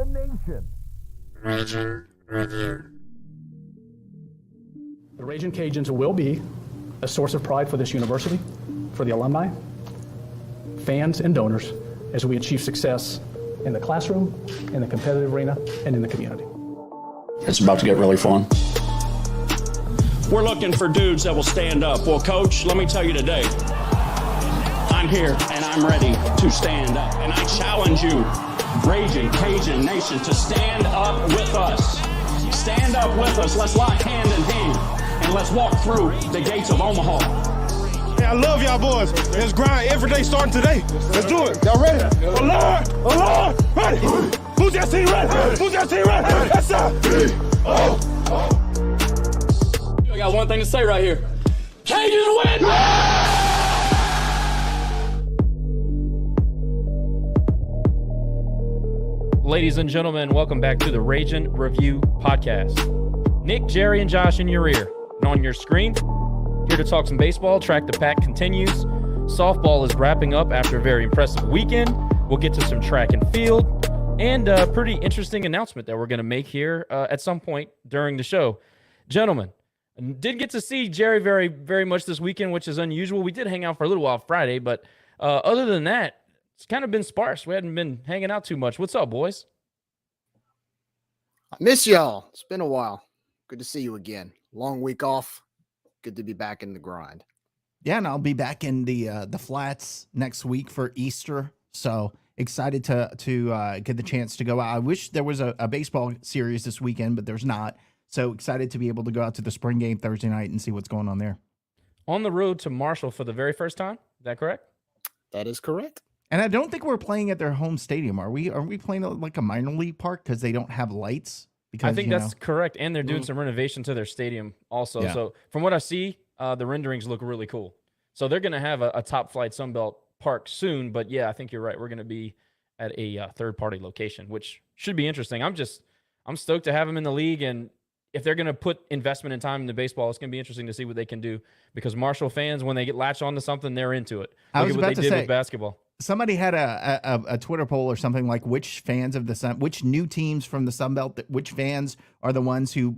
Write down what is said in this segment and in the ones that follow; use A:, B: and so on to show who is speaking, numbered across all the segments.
A: the nation.
B: Ragin Review.
C: The Ragin Cajuns will be a source of pride for this university, for the alumni, fans, and donors as we achieve success in the classroom, in the competitive arena, and in the community.
D: It's about to get really fun.
E: We're looking for dudes that will stand up. Well, Coach, let me tell you today, I'm here and I'm ready to stand up. And I challenge you, Ragin Cajun Nation, to stand up with us. Stand up with us. Let's lock hand in hand and let's walk through the gates of Omaha.
F: Hey, I love y'all boys. Let's grind every day starting today. Let's do it. Y'all ready? Alert! Ready? Who's that team ready? Who's that team ready? That's up.
E: I got one thing to say right here. Cajuns win!
G: Ladies and gentlemen, welcome back to the Ragin Review podcast. Nick, Jerry, and Josh in your ear and on your screen. Here to talk some baseball. Track the Pack continues. Softball is wrapping up after a very impressive weekend. We'll get to some track and field and a pretty interesting announcement that we're going to make here at some point during the show. Gentlemen, did get to see Jerry very, very much this weekend, which is unusual. We did hang out for a little while Friday, but other than that, it's kind of been sparse. We hadn't been hanging out too much. What's up, boys?
H: I miss y'all. It's been a while. Good to see you again. Long week off. Good to be back in the grind.
I: Yeah, and I'll be back in the flats next week for Easter. So excited to get the chance to go out. I wish there was a baseball series this weekend, but there's not. So excited to be able to go out to the spring game Thursday night and see what's going on there.
G: On the road to Marshall for the very first time. Is that correct?
H: That is correct.
I: And I don't think we're playing at their home stadium. Are we? Are we playing at like a minor league park because they don't have lights? Because
G: I think that's correct. And they're doing some renovation to their stadium also.
I: Yeah.
G: So from what I see, the renderings look really cool. So they're going to have a top flight Sunbelt park soon. But yeah, I think you're right. We're going to be at a third party location, which should be interesting. I'm stoked to have them in the league. And if they're going to put investment and time into baseball, it's going to be interesting to see what they can do, because Marshall fans, when they get latched onto something, they're into it. Look at what they did with basketball.
I: Somebody had a Twitter poll or something like which new teams from the Sun Belt, which fans are the ones who,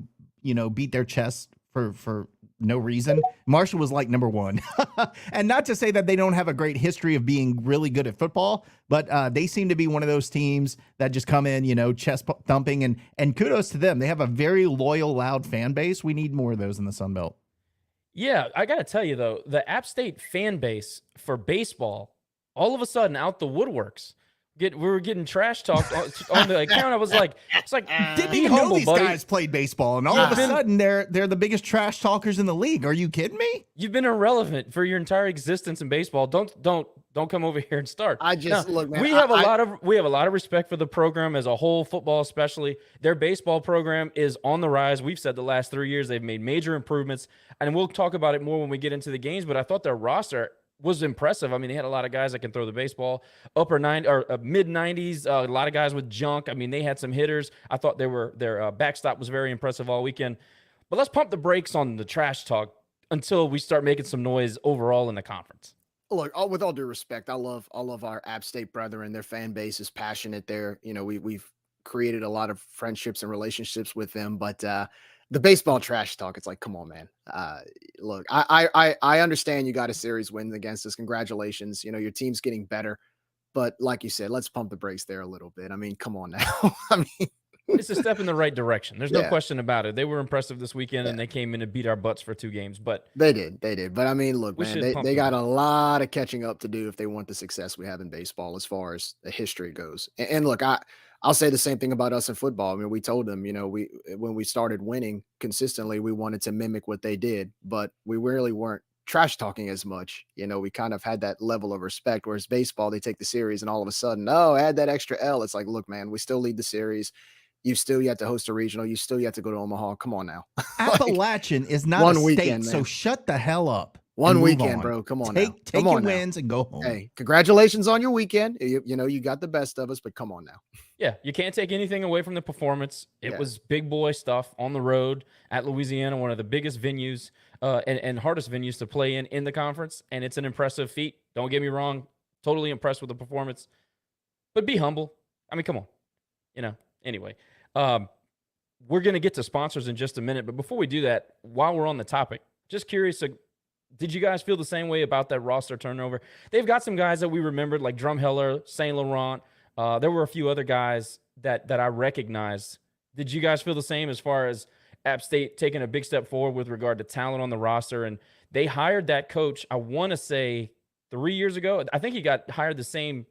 I: beat their chest for no reason. Marshall was like number one. And not to say that they don't have a great history of being really good at football, but they seem to be one of those teams that just come in, chest thumping, and kudos to them. They have a very loyal, loud fan base. We need more of those in the Sun Belt.
G: Yeah, I got to tell you, though, the App State fan base for baseball, all of a sudden, out the woodworks. We were getting trash talked on the account. I was like,
I: didn't even know these guys played basable, and all of a sudden they're the biggest trash talkers in the league. Are you kidding me?
G: You've been irrelevant for your entire existence in baseball. Don't come over here and start.
H: Look, man.
G: We have a lot of respect for the program as a whole, football especially. Their baseball program is on the rise. We've said the last 3 years they've made major improvements, and we'll talk about it more when we get into the games. But I thought their roster was impressive. I mean, they had a lot of guys that can throw the baseball, mid 90s, a lot of guys with junk. I mean, they had some hitters. I thought their backstop was very impressive all weekend. But let's pump the brakes on the trash talk until we start making some noise overall in the conference.
H: Look, with all due respect, I love our App State brethren. Their fan base is passionate there. We've created a lot of friendships and relationships with them, but the baseball trash talk, it's like, come on, man. Look, I understand you got a series win against us. Congratulations. Your team's getting better. But like you said, let's pump the brakes there a little bit. I mean, come on now.
G: It's a step in the right direction. There's no question about it. They were impressive this weekend, and they came in and beat our butts for 2 games. But
H: they did. But I mean, look, man, they got a lot of catching up to do if they want the success we have in baseball as far as the history goes. And look, I'll say the same thing about us in football. I mean, we told them, when we started winning consistently, we wanted to mimic what they did, but we really weren't trash talking as much. We kind of had that level of respect, whereas baseball, they take the series and all of a sudden, add that extra L. It's like, look, man, we still lead the series. You still yet to host a regional. You still yet to go to Omaha. Come on now.
I: Appalachian is not a state, weekend, so shut the hell up.
H: One weekend, bro. Come on now.
I: Take your wins and go home.
H: Hey, congratulations on your weekend. You got the best of us, but come on now.
G: Yeah, you can't take anything away from the performance. It was big boy stuff on the road at Louisiana, one of the biggest venues and hardest venues to play in the conference, and it's an impressive feat. Don't get me wrong. Totally impressed with the performance, but be humble. I mean, come on. Anyway, we're going to get to sponsors in just a minute. But before we do that, while we're on the topic, just curious, did you guys feel the same way about that roster turnover? They've got some guys that we remembered, like Drumheller, St. Laurent. There were a few other guys that I recognized. Did you guys feel the same as far as App State taking a big step forward with regard to talent on the roster? And they hired that coach, I want to say 3 years ago. I think he got hired the same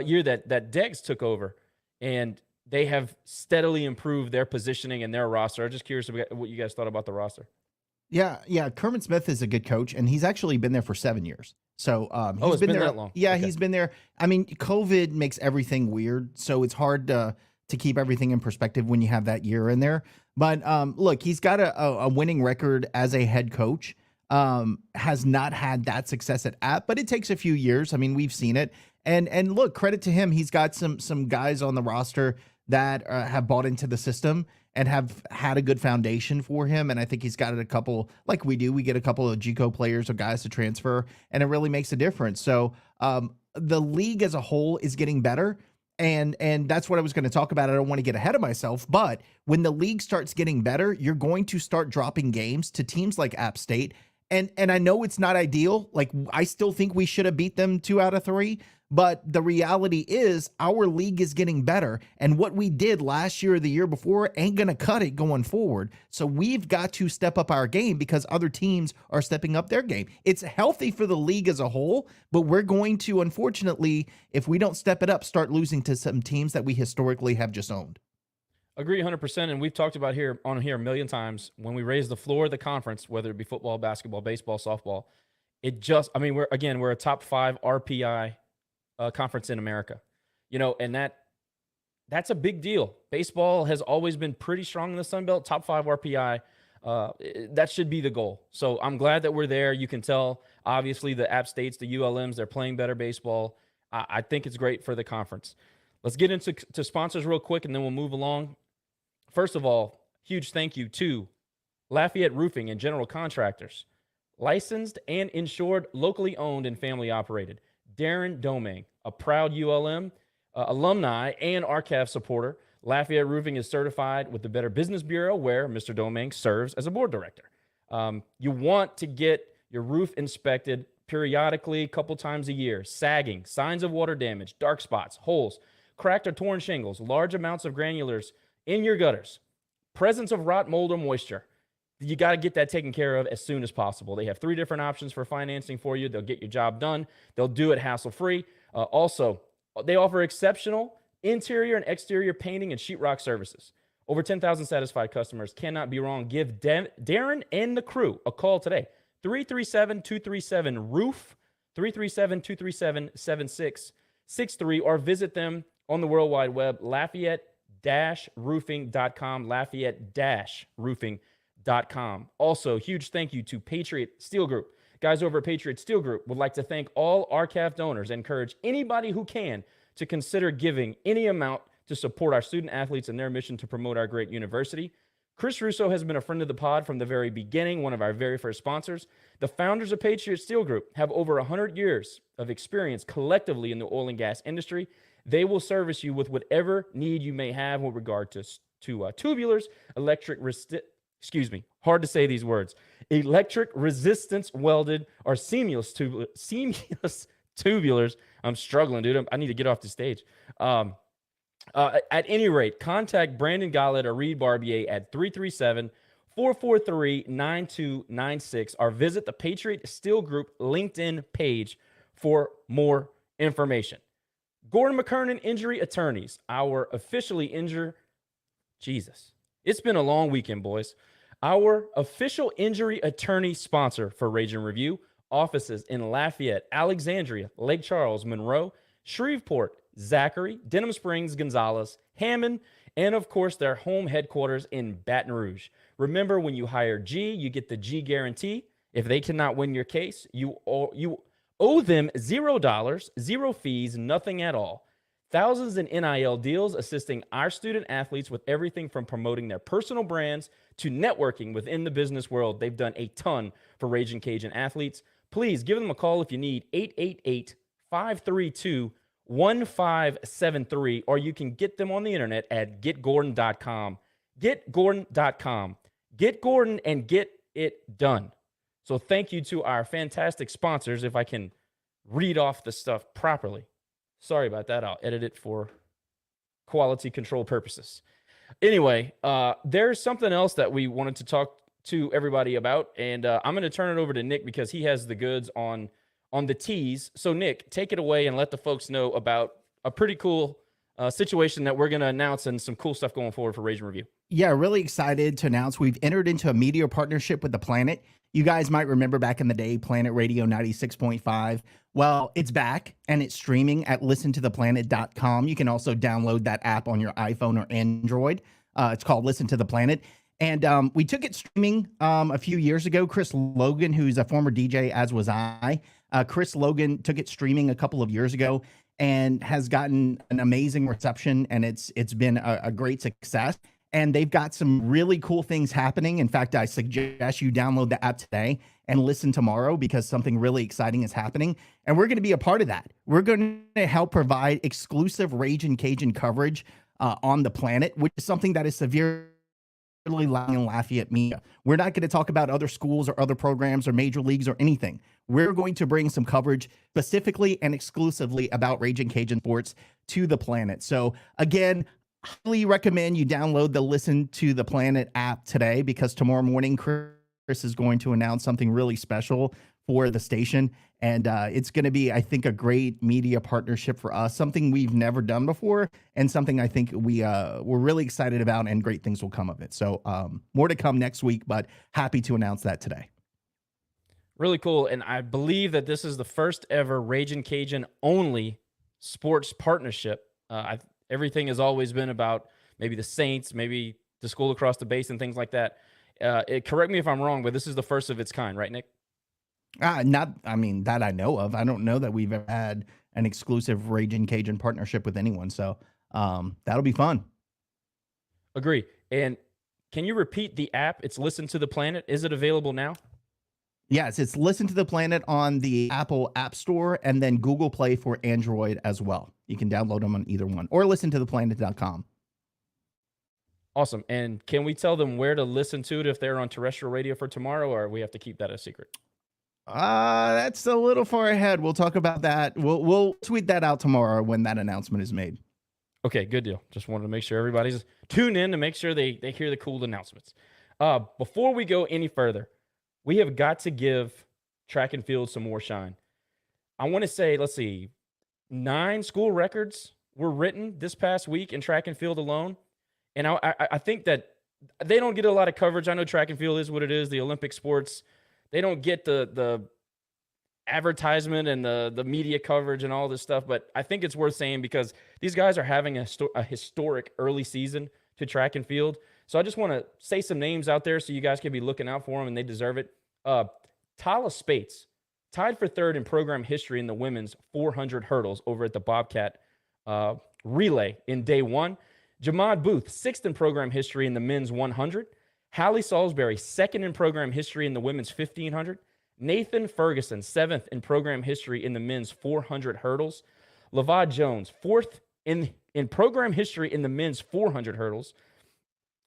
G: year that Deggs took over. And they have steadily improved their positioning and their roster. I'm just curious what you guys thought about the roster.
I: Yeah. Kermit Smith is a good coach, and he's actually been there for 7 years. So
G: he's been there that long.
I: Yeah,
G: okay.
I: He's been there. I mean, COVID makes everything weird, so it's hard to keep everything in perspective when you have that year in there. But look, he's got a winning record as a head coach. Has not had that success at App, but it takes a few years. I mean, we've seen it. And look, credit to him. He's got some guys on the roster that have bought into the system and have had a good foundation for him. And I think he's got a couple, like we do, we get a couple of JUCO players or guys to transfer, and it really makes a difference. So the league as a whole is getting better. And that's what I was going to talk about. I don't want to get ahead of myself, but when the league starts getting better, you're going to start dropping games to teams like App State. And I know it's not ideal. Like, I still think we should have beat them 2 out of 3. But the reality is our league is getting better. And what we did last year or the year before ain't going to cut it going forward. So we've got to step up our game because other teams are stepping up their game. It's healthy for the league as a whole, but we're going to, unfortunately, if we don't step it up, start losing to some teams that we historically have just owned.
G: Agree 100%. And we've talked about here a million times, when we raise the floor of the conference, whether it be football, basketball, baseball, softball, we're a top 5 RPI conference in America, and that's a big deal. Baseball has always been pretty strong in the Sun Belt, top 5 RPI. That should be the goal. So I'm glad that we're there. You can tell, obviously, the App States, the ULMs, they're playing better baseball. I think it's great for the conference. Let's get into sponsors real quick, and then we'll move along. First of all, huge thank you to Lafayette Roofing and General Contractors, licensed and insured, locally owned and family operated. Darren Domingue, a proud ULM alumni and RCAF supporter. Lafayette Roofing is certified with the Better Business Bureau, where Mr. Domingue serves as a board director. You want to get your roof inspected periodically, a couple times a year. Sagging, signs of water damage, dark spots, holes, cracked or torn shingles, large amounts of granulars in your gutters, presence of rot, mold, or moisture. You got to get that taken care of as soon as possible. They have 3 different options for financing for you. They'll get your job done. They'll do it hassle-free. Also, they offer exceptional interior and exterior painting and sheetrock services. Over 10,000 satisfied customers. Cannot be wrong. Give Darren and the crew a call today. 337-237-ROOF, 337-237-7663, or visit them on the World Wide Web, Lafayette-roofing.com, Lafayette-roofing.com. Also, huge thank you to Patriot Steel Group. Guys over at Patriot Steel Group would like to thank all RCAF donors and encourage anybody who can to consider giving any amount to support our student athletes and their mission to promote our great university. Chris Russo has been a friend of the pod from the very beginning, one of our very first sponsors. The founders of Patriot Steel Group have over 100 years of experience collectively in the oil and gas industry. They will service you with whatever need you may have with regard to tubulars, hard to say these words, electric resistance welded or seamless tubulars. I'm struggling, dude. I need to get off the stage. At any rate, contact Brandon Gollett or Reed Barbier at 337-443-9296 or visit the Patriot Steel Group LinkedIn page for more information. Gordon McKernan Injury Attorneys, our officially injured. Jesus. It's been a long weekend, boys. Our official injury attorney sponsor for Ragin Review, offices in Lafayette, Alexandria, Lake Charles, Monroe, Shreveport, Zachary, Denham Springs, Gonzales, Hammond, and of course their home headquarters in Baton Rouge. Remember, when you hire G, you get the G guarantee. If they cannot win your case, you owe them $0, 0 fees, nothing at all. Thousands in NIL deals assisting our student athletes with everything from promoting their personal brands to networking within the business world. They've done a ton for Ragin' Cajun athletes. Please give them a call if you need, 888-532-1234. 1573, or you can get them on the internet at getgordon.com. Getgordon.com. Get Gordon and get it done. So thank you to our fantastic sponsors, if I can read off the stuff properly. Sorry about that. I'll edit it for quality control purposes. Anyway, there's something else that we wanted to talk to everybody about, and I'm going to turn it over to Nick because he has the goods on the tees. So Nick, take it away and let the folks know about a pretty cool situation that we're going to announce and some cool stuff going forward for Ragin Review.
I: Yeah, really excited to announce we've entered into a media partnership with The Planet. You guys might remember back in the day, Planet Radio 96.5. Well, it's back and it's streaming at listentotheplanet.com. You can also download that app on your iPhone or Android. It's called Listen to the Planet. And we took it streaming a few years ago. Chris Logan, who's a former DJ, as was I. Chris Logan took it streaming a couple of years ago and has gotten an amazing reception, and it's been a great success. And they've got some really cool things happening. In fact, I suggest you download the app today and listen tomorrow because something really exciting is happening. And we're going to be a part of that. We're going to help provide exclusive Ragin' Cajun coverage on The Planet, which is something that is severely lacking in Lafayette media. We're not going to talk about other schools or other programs or major leagues or anything. We're going to bring some coverage specifically and exclusively about Ragin' Cajun sports to The Planet. So again, highly recommend you download the Listen to the Planet app today, because tomorrow morning Chris is going to announce something really special for the station. And it's going to be, I think, a great media partnership for us, something we've never done before, and something I think we're really excited about, and great things will come of it. So more to come next week, but happy to announce that today.
G: Really cool. And I believe that this is the first ever Ragin' Cajun only sports partnership. Everything has always been about maybe the Saints, maybe the school across the base and things like that. Correct me if I'm wrong, but this is the first of its kind, right, Nick?
I: That I know of. I don't know that we've ever had an exclusive Ragin' Cajun partnership with anyone. So that'll be fun.
G: Agree. And can you repeat the app? It's Listen to the Planet. Is it available now?
I: Yes, it's Listen to the Planet on the Apple App Store and then Google Play for Android as well. You can download them on either one, or listentotheplanet.com.
G: Awesome. And can we tell them where to listen to it if they're on terrestrial radio for tomorrow, or we have to keep that a secret?
I: That's a little far ahead. We'll talk about that. We'll tweet that out tomorrow when that announcement is made.
G: Okay, good deal. Just wanted to make sure everybody's tuned in to make sure they hear the cool announcements. Before we go any further, we have got to give track and field some more shine. I want to say, let's see, 9 school records were written this past week in track and field alone. And I think that they don't get a lot of coverage. I know track and field is what it is, the Olympic sports. They don't get the advertisement and the media coverage and all this stuff. But I think it's worth saying because these guys are having a historic early season to track and field. So I just want to say some names out there so you guys can be looking out for them, and they deserve it. Tyler Spates, tied for 3rd in program history in the women's 400 hurdles over at the Bobcat relay in day 1. Jamad Booth, 6th in program history in the men's 100. Hallie Salisbury, 2nd in program history in the women's 1500. Nathan Ferguson, 7th in program history in the men's 400 hurdles. Lavad Jones, 4th in program history in the men's 400 hurdles.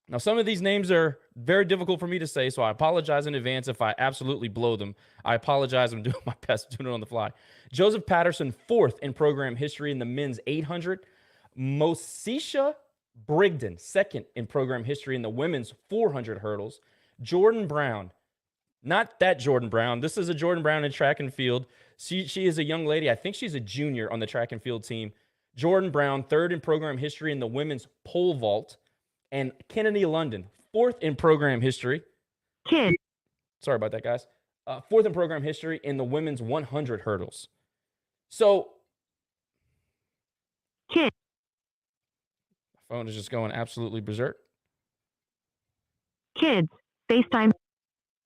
G: Now, some of these names are very difficult for me to say, so I apologize in advance if I absolutely blow them. I apologize. I'm doing my best doing it on the fly. Joseph Patterson, 4th in program history in the men's 800. Mosisha Brigden, 2nd in program history in the women's 400 hurdles. Jordan Brown, not that Jordan Brown. This is a Jordan Brown in track and field. She is a young lady. I think she's a junior on the track and field team. Jordan Brown, 3rd in program history in the women's pole vault. And Kennedy London, 4th in program history. Sorry about that, guys. 4th in program history in the women's 100 hurdles. So, my phone is just going absolutely berserk.
A: Kids, FaceTime.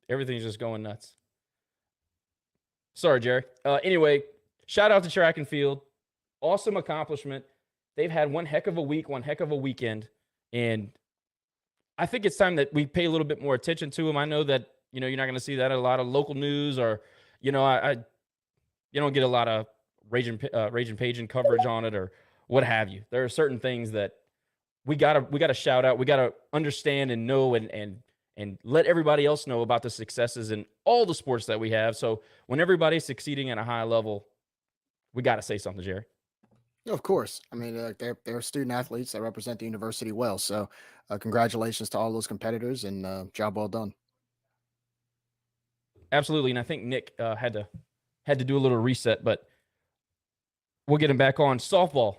G: Everything's just going nuts. Sorry, Jerry. Anyway, shout out to track and field. Awesome accomplishment. They've had one heck of a week, one heck of a weekend. And I think it's time that we pay a little bit more attention to them. I know that, you're not going to see that in a lot of local news, or, you don't get a lot of Ragin Pagin coverage on it or what have you. There are certain things that we gotta shout out. We gotta understand and know and let everybody else know about the successes in all the sports that we have. So when everybody's succeeding at a high level, we got to say something, Jerry.
H: Of course. I mean, they're student athletes that represent the university well. So congratulations to all those competitors and job well done.
G: Absolutely. And I think Nick had to do a little reset, but we'll get him back on. Softball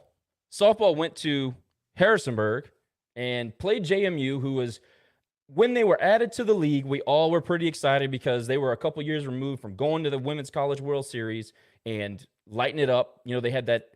G: went to Harrisonburg and played JMU, who was, when they were added to the league, we all were pretty excited because they were a couple years removed from going to the Women's College World Series and lighting it up. You know, they had that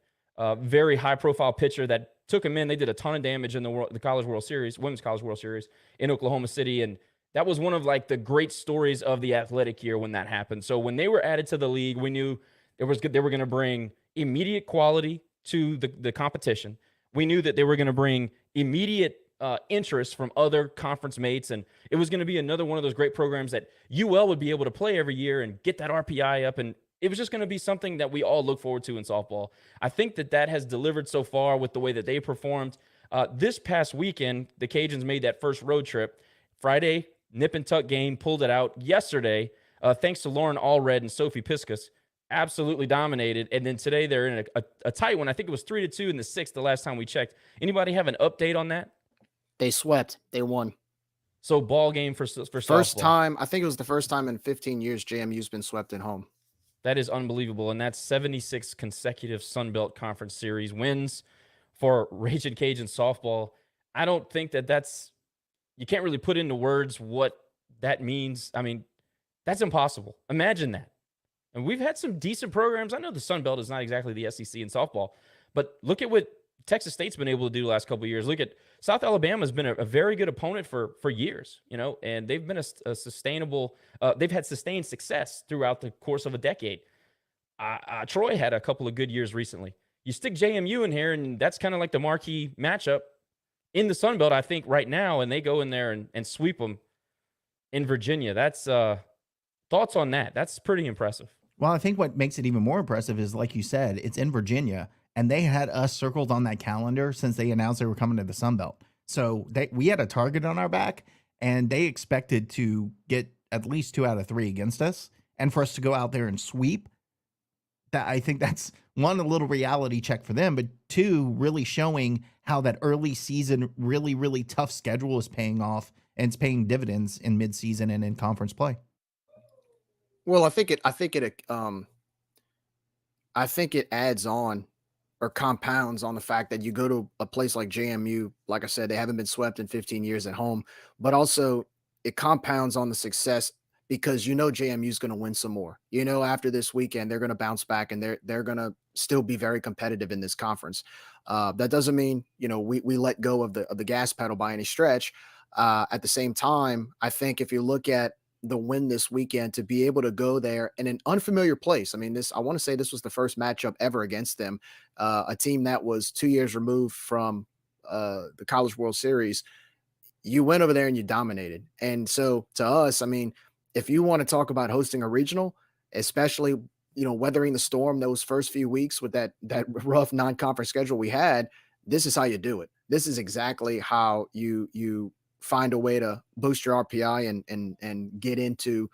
G: very high-profile pitcher that took them in. They did a ton of damage in the College World Series, Women's College World Series in Oklahoma City, and that was one of like the great stories of the athletic year when that happened. So when they were added to the league, we knew they were going to bring immediate quality to the competition. We knew that they were going to bring immediate interest from other conference mates, and it was going to be another one of those great programs that UL would be able to play every year and get that RPI up, and it was just going to be something that we all look forward to in softball. I think that has delivered so far with the way that they performed. This past weekend, the Cajuns made that first road trip. Friday, nip and tuck game, pulled it out. Yesterday, thanks to Lauren Allred and Sophie Piskus, absolutely dominated. And then today they're in a tight one. I think it was 3-2 in the sixth the last time we checked. Anybody have an update on that?
H: They swept. They won.
G: So ball game for softball.
H: First time, I think it was the first time in 15 years JMU's been swept at home.
G: That is unbelievable, and that's 76 consecutive Sun Belt Conference Series wins for Ragin' Cajun softball. I don't think that's – you can't really put into words what that means. I mean, that's impossible. Imagine that. And we've had some decent programs. I know the Sun Belt is not exactly the SEC in softball, but look at what Texas State's been able to do the last couple of years. Look at South Alabama's been a very good opponent for years, you know, and they've been a sustainable they've had sustained success throughout the course of a decade. Troy had a couple of good years recently. You stick JMU in here, and that's kind of like the marquee matchup in the Sun Belt, I think, right now, and they go in there and sweep them in Virginia. That's thoughts on that. That's pretty impressive.
I: Well, I think what makes it even more impressive is, like you said, it's in Virginia. And they had us circled on that calendar since they announced they were coming to the Sun Belt. So we had a target on our back, and they expected to get at least 2 out of 3 against us. And for us to go out there and sweep, that I think that's, one, a little reality check for them, but 2, really showing how that early season, really, really tough schedule is paying off, and it's paying dividends in midseason and in conference play.
H: Well, I think it adds on or compounds on the fact that you go to a place like JMU, like I said, they haven't been swept in 15 years at home, but also it compounds on the success because you know JMU is going to win some more. You know, after this weekend, they're going to bounce back and they're going to still be very competitive in this conference. That doesn't mean, you know, we let go of the gas pedal by any stretch. At the same time, I think if you look at the win this weekend, to be able to go there in an unfamiliar place. I mean, I want to say this was the first matchup ever against them, a team that was 2 years removed from the College World Series. You went over there and you dominated. And so to us, I mean, if you want to talk about hosting a regional, especially, you know, weathering the storm those first few weeks with that rough non-conference schedule we had, this is how you do it. This is exactly how you find a way to boost your RPI and get into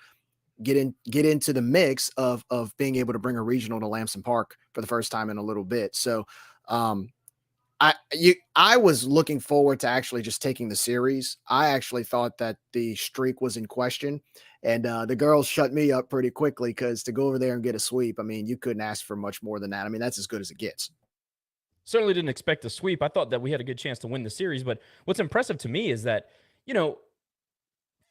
H: the mix of being able to bring a regional to Lamson Park for the first time in a little bit. So I was looking forward to actually just taking the series. I actually thought that the streak was in question, and the girls shut me up pretty quickly because to go over there and get a sweep, I mean, you couldn't ask for much more than that. I mean, that's as good as it gets.
G: Certainly didn't expect a sweep. I thought that we had a good chance to win the series, but what's impressive to me is that, you know,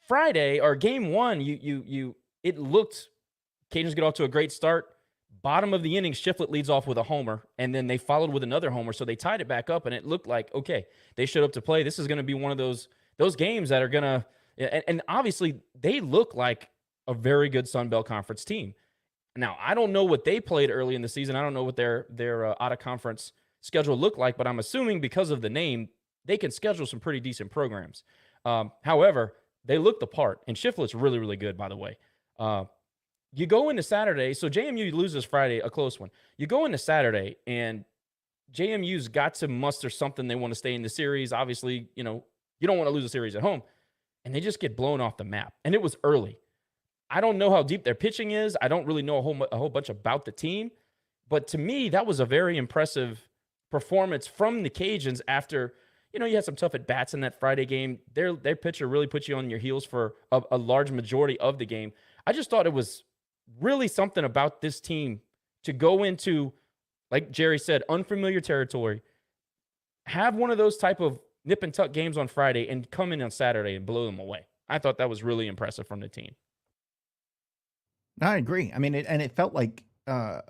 G: Friday or game one, it looked Cajuns get off to a great start. Bottom of the inning, Shiflett leads off with a homer, and then they followed with another homer, so they tied it back up, and it looked like, okay, they showed up to play. This is going to be one of those games that are going to and obviously they look like a very good Sun Belt Conference team. Now, I don't know what they played early in the season. I don't know what their out-of-conference schedule looked like, but I'm assuming because of the name, they can schedule some pretty decent programs. However, they look the part, and Shiflett's really, really good, by the way. you go into Saturday. So JMU loses Friday, a close one. You go into Saturday, and JMU's got to muster something. They want to stay in the series. Obviously, you don't want to lose a series at home. And they just get blown off the map. And it was early. I don't know how deep their pitching is. I don't really know a whole bunch about the team. But to me, that was a very impressive performance from the Cajuns after, you had some tough at-bats in that Friday game. Their pitcher really put you on your heels for a large majority of the game. I just thought it was really something about this team to go into, like Jerry said, unfamiliar territory, have one of those type of nip and tuck games on Friday and come in on Saturday and blow them away. I thought that was really impressive from the team.
I: I agree. I mean, it felt like a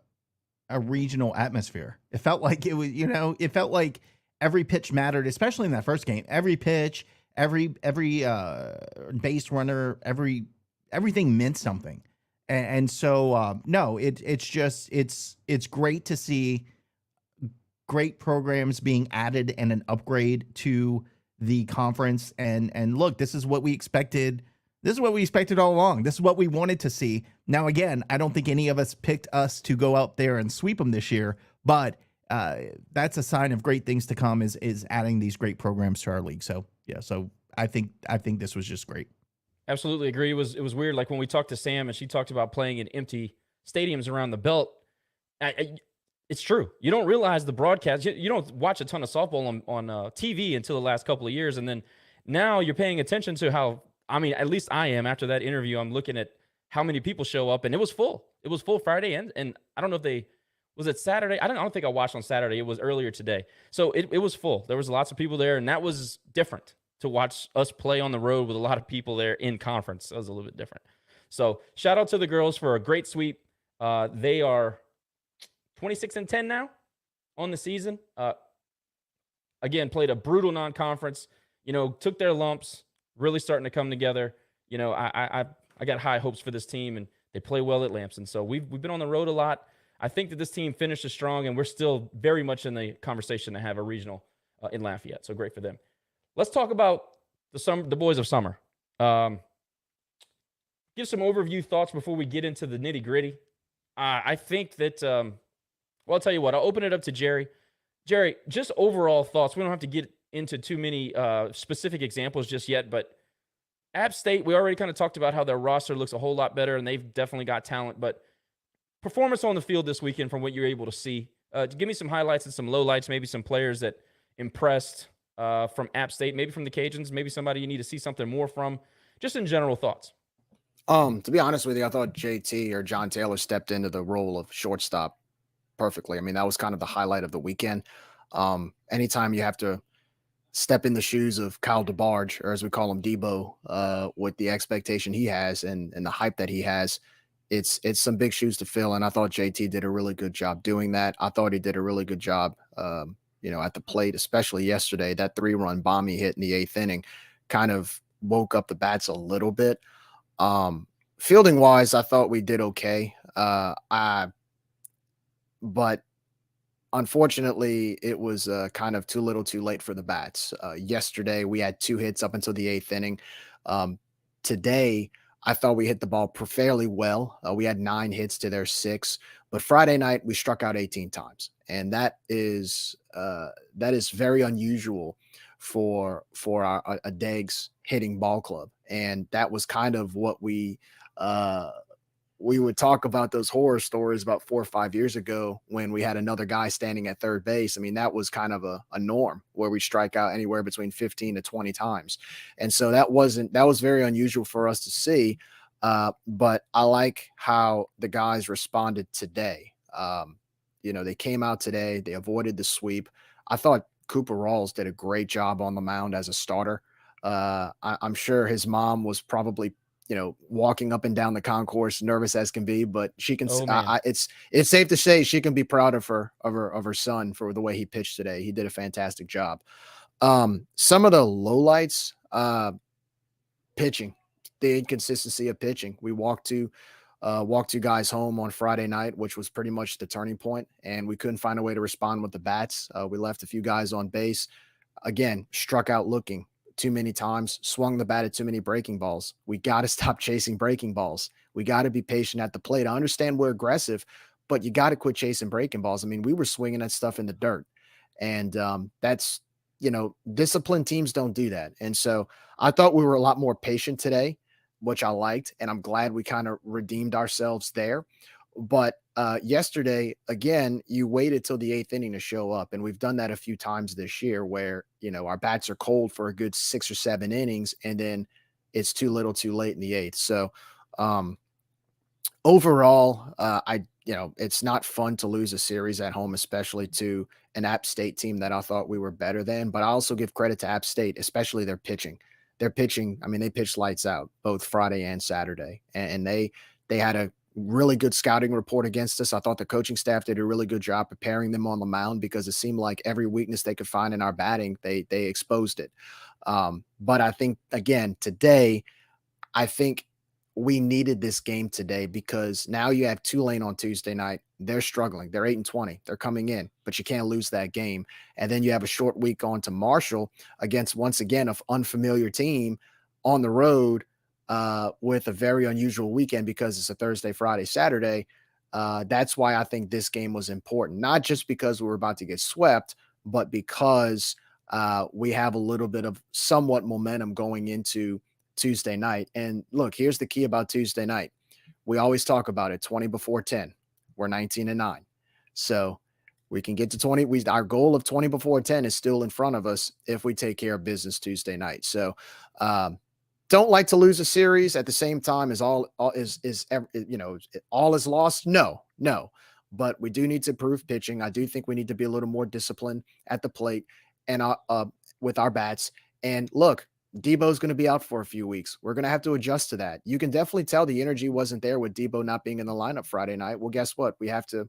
I: regional atmosphere. It felt like it was, it felt like every pitch mattered, especially in that first game. Every pitch, every base runner, everything meant something. And so, no, it's great to see great programs being added and an upgrade to the conference. And look, this is what we expected. This is what we expected all along. This is what we wanted to see. Now, again, I don't think any of us picked us to go out there and sweep them this year, but that's a sign of great things to come is adding these great programs to our league. So, yeah, so I think this was just great.
G: Absolutely agree. It was weird. Like when we talked to Sam and she talked about playing in empty stadiums around the belt. It's true. You don't realize the broadcast. You don't watch a ton of softball on TV until the last couple of years. And then now you're paying attention to how, at least I am after that interview. I'm looking at how many people show up, and it was full. It was full Friday. And I don't know if was it Saturday? I don't think I watched on Saturday. It was earlier today. So it was full. There was lots of people there, and that was different to watch us play on the road with a lot of people there in conference. That was a little bit different. So shout out to the girls for a great sweep. They are 26-10 now on the season. Again, played a brutal non-conference, took their lumps, really starting to come together. I got high hopes for this team, and they play well at Lamson. So we've been on the road a lot. I think that this team finishes strong, and we're still very much in the conversation to have a regional in Lafayette. So great for them. Let's talk about the boys of summer. Give some overview thoughts before we get into the nitty-gritty. I think that I'll tell you what. I'll open it up to Jerry. Jerry, just overall thoughts. We don't have to get into too many specific examples just yet, but App State, we already kind of talked about how their roster looks a whole lot better, and they've definitely got talent. But performance on the field this weekend from what you're able to see. Give me some highlights and some lowlights, maybe some players that impressed from App State, maybe from the Cajuns, maybe somebody you need to see something more from. Just in general thoughts.
H: To be honest with you, I thought JT or John Taylor stepped into the role of shortstop perfectly. That was kind of the highlight of the weekend. Anytime you have to step in the shoes of Kyle DeBarge, or as we call him, Debo, with the expectation he has and the hype that he has, it's some big shoes to fill. And I thought JT did a really good job doing that. I thought he did a really good job, at the plate, especially yesterday. That 3-run bomb he hit in the 8th inning kind of woke up the bats a little bit. Fielding wise, I thought we did okay. But unfortunately, it was kind of too little too late for the bats. Yesterday, we had 2 hits up until the 8th inning. Today, I thought we hit the ball fairly well. We had 9 hits to their 6. But Friday night, we struck out 18 times. And that is very unusual for a Dags hitting ball club. And that was kind of what we would talk about, those horror stories about 4 or 5 years ago when we had another guy standing at third base. That was kind of a norm where we strike out anywhere between 15 to 20 times. And so that was very unusual for us to see. But I like how the guys responded today. They came out today, they avoided the sweep. I thought Cooper Rawls did a great job on the mound as a starter. I'm sure his mom was probably, walking up and down the concourse, nervous as can be, but she can. It's safe to say she can be proud of her son for the way he pitched today. He did a fantastic job. Some of the lowlights, pitching, the inconsistency of pitching. We walked two guys home on Friday night, which was pretty much the turning point, and we couldn't find a way to respond with the bats. We left a few guys on base. Again, struck out looking too many times, swung the bat at too many breaking balls. We got to stop chasing breaking balls. We got to be patient at the plate. I understand we're aggressive, but you got to quit chasing breaking balls. I mean, we were swinging that stuff in the dirt, and that's, disciplined teams don't do that. And so I thought we were a lot more patient today, which I liked, and I'm glad we kind of redeemed ourselves there. But yesterday, again, you waited till the 8th inning to show up, and we've done that a few times this year where, our bats are cold for a good 6 or 7 innings, and then it's too little too late in the 8th. So overall, it's not fun to lose a series at home, especially to an App State team that I thought we were better than. But I also give credit to App State, especially their pitching. Their pitching, they pitched lights out both Friday and Saturday, and they had a really good scouting report against us. I thought the coaching staff did a really good job preparing them on the mound, because it seemed like every weakness they could find in our batting, they exposed it. But I think, again, today, I think we needed this game today, because now you have Tulane on Tuesday night. They're struggling. They're 8-20. They're coming in, but you can't lose that game. And then you have a short week on to Marshall against, once again, an unfamiliar team on the road, with a very unusual weekend because it's a Thursday, Friday, Saturday. That's why I think this game was important, not just because we were about to get swept, but because we have a little bit of somewhat momentum going into Tuesday night. And look, here's the key about Tuesday night. We always talk about it, 20 before 10. We're 19-9. So we can get to 20. Our goal of 20 before 10 is still in front of us if we take care of business Tuesday night. So, don't like to lose a series at the same time as all is lost. No, but we do need to improve pitching. I do think we need to be a little more disciplined at the plate and with our bats. And look, Debo's going to be out for a few weeks. We're going to have to adjust to that. You can definitely tell the energy wasn't there with Debo not being in the lineup Friday night. Well, guess what? We have to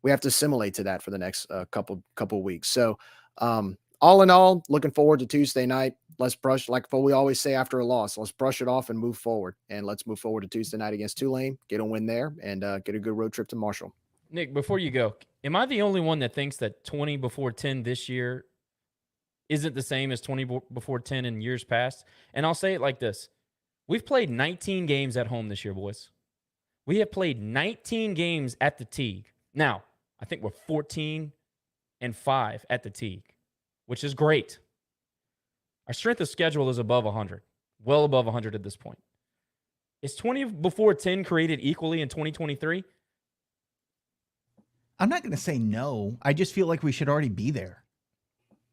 H: assimilate to that for the next couple weeks. So, all in all, looking forward to Tuesday night. Let's brush, like what we always say after a loss, let's brush it off and move forward. And let's move forward to Tuesday night against Tulane, get a win there, and get a good road trip to Marshall.
G: Nick, before you go, am I the only one that thinks that 20 before 10 this year isn't the same as 20 before 10 in years past? And I'll say it like this. We've played 19 games at home this year, boys. We have played 19 games at the Teague. Now, I think we're 14-5 at the Teague, which is great. Our strength of schedule is above 100, well above 100 at this point. Is 20 before 10 created equally in 2023?
I: I'm not going to say no. I just feel like we should already be there,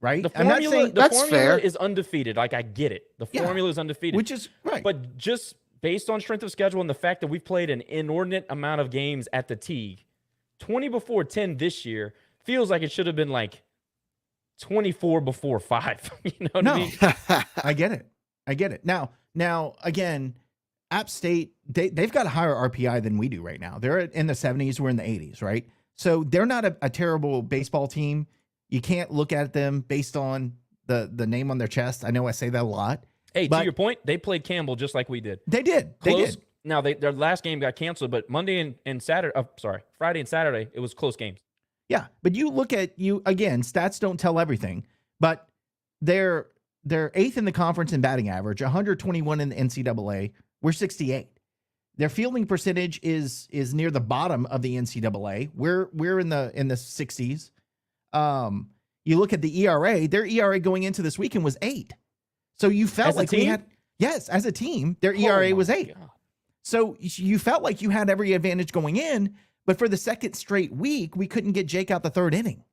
I: right?
G: The formula,
I: I'm not saying
H: that's
G: formula
H: fair.
G: is undefeated. Like, I get it. The formula is undefeated.
I: Which is right.
G: But just based on strength of schedule and the fact that we've played an inordinate amount of games at the Teague, 20 before 10 this year feels like it should have been like 24 before 5. You know what I mean?
I: I get it. Now again, App State, they've got a higher RPI than we do right now. They're in the 70s, we're in the 80s, right? So they're not a terrible baseball team. You can't look at them based on the name on their chest. I know I say that a lot.
G: Hey, to your point, they played Campbell just like we did.
I: They did.
G: Close.
I: They did.
G: Now, their last game got canceled, but Friday and Saturday, it was close games.
I: Yeah, but you look at again, stats don't tell everything, but they're 8th in the conference in batting average, 121 in the NCAA. We're 68. Their fielding percentage is near the bottom of the NCAA. We're in the 60s. You look at the ERA, their ERA going into this weekend was 8. So you felt like we had, as a team, their ERA was 8. God. So you felt like you had every advantage going in. But for the second straight week, we couldn't get Jake out the 3rd inning.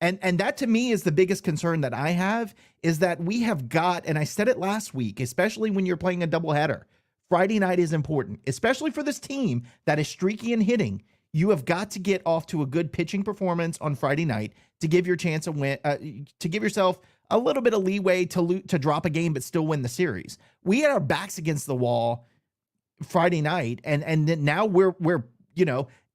I: And that to me is the biggest concern that I have, is that we have got, and I said it last week, especially when you're playing a doubleheader, Friday night is important, especially for this team that is streaky in hitting. You have got to get off to a good pitching performance on Friday night to give your chance a win, to give yourself a little bit of leeway to drop a game but still win the series. We had our backs against the wall Friday night, and then now we're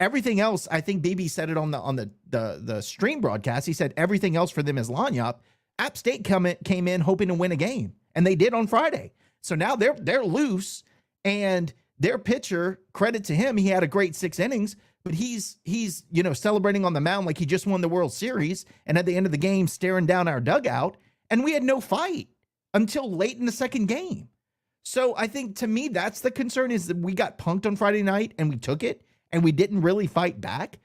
I: everything else. I think BB said it on the stream broadcast. He said everything else for them is lanyap. App State came in hoping to win a game, and they did on Friday. So now they're loose, and their pitcher, credit to him, he had a great 6 innings, but he's celebrating on the mound like he just won the World Series, and at the end of the game staring down our dugout, and we had no fight until late in the second game. So I think, to me, that's the concern, is that we got punked on Friday night and we took it and we didn't really fight back.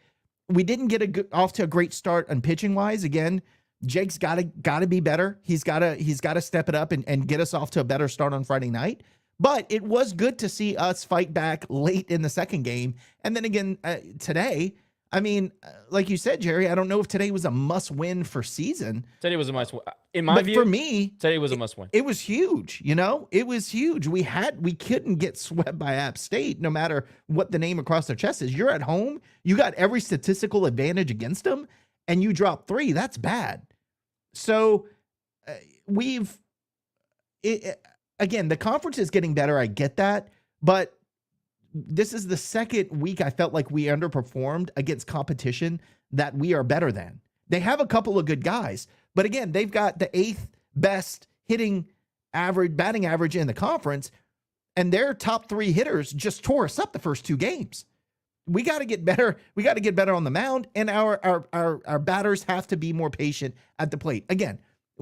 I: We didn't get off to a great start on pitching wise. Again, Jake's got to be better. He's got to step it up and get us off to a better start on Friday night. But it was good to see us fight back late in the second game. And then again, today, I mean, like you said, Jerry, I don't know if today was a must-win for season.
G: Today was a must-win. In my view,
I: for me,
G: today was a must-win.
I: It was huge, It was huge. We couldn't get swept by App State, no matter what the name across their chest is. You're at home. You got every statistical advantage against them, and you drop 3. That's bad. So again, the conference is getting better. I get that, but this is the second week I felt like we underperformed against competition that we are better than. They have a couple of good guys, but again, they've got the 8th best batting average in the conference, and their top 3 hitters just tore us up the first 2 games. We got to get better. We got to get better on the mound, and our batters have to be more patient at the plate. Again,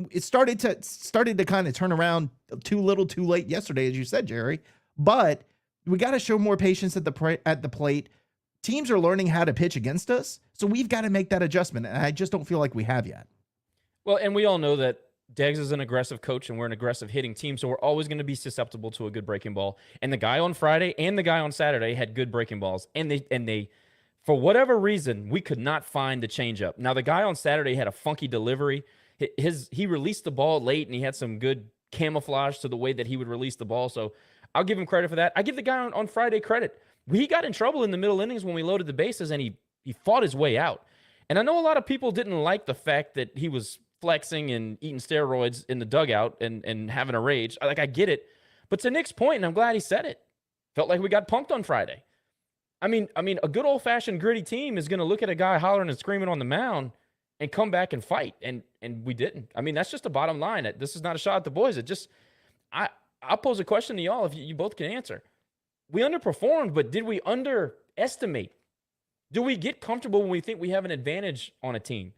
I: it started to kind of turn around too little, too late yesterday, as you said, Jerry, but we got to show more patience at the plate. Teams are learning how to pitch against us, so we've got to make that adjustment, and I just don't feel like we have yet.
G: Well, and we all know that Deggs is an aggressive coach, and we're an aggressive hitting team, so we're always going to be susceptible to a good breaking ball. And the guy on Friday and the guy on Saturday had good breaking balls, and they for whatever reason, we could not find the changeup. Now, the guy on Saturday had a funky delivery. He released the ball late, and he had some good camouflage to the way that he would release the ball, so I'll give him credit for that. I give the guy on Friday credit. He got in trouble in the middle innings when we loaded the bases, and he fought his way out. And I know a lot of people didn't like the fact that he was flexing and eating steroids in the dugout and having a rage. I get it. But to Nick's point, and I'm glad he said it, felt like we got punked on Friday. I mean, a good old-fashioned gritty team is going to look at a guy hollering and screaming on the mound and come back and fight, and we didn't. I mean, that's just the bottom line. This is not a shot at the boys. I'll pose a question to y'all if you both can answer. We underperformed, but did we underestimate? Do we get comfortable when we think we have an advantage on a team?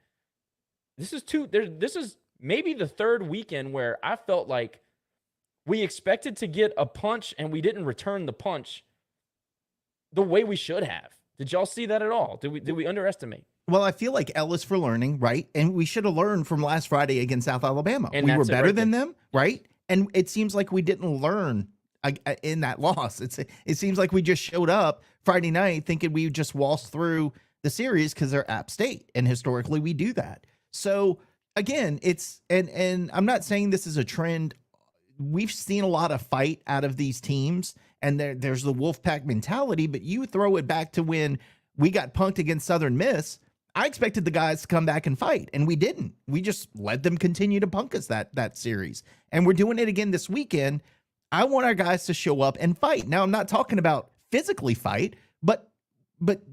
G: This is maybe the third weekend where I felt like we expected to get a punch and we didn't return the punch the way we should have. Did y'all see that at all? Did we underestimate?
I: Well, I feel like L is for learning, right? And we should have learned from last Friday against South Alabama.
G: And
I: we were better than them, right? And it seems like we didn't learn in that loss. It seems like we just showed up Friday night thinking we just waltzed through the series because they're App State, and historically we do that. So again, and I'm not saying this is a trend. We've seen a lot of fight out of these teams, and there's the Wolfpack mentality, but you throw it back to when we got punked against Southern Miss. I expected the guys to come back and fight, and we didn't. We just let them continue to punk us that series. And we're doing it again this weekend. I want our guys to show up and fight. Now, I'm not talking about physically fight, but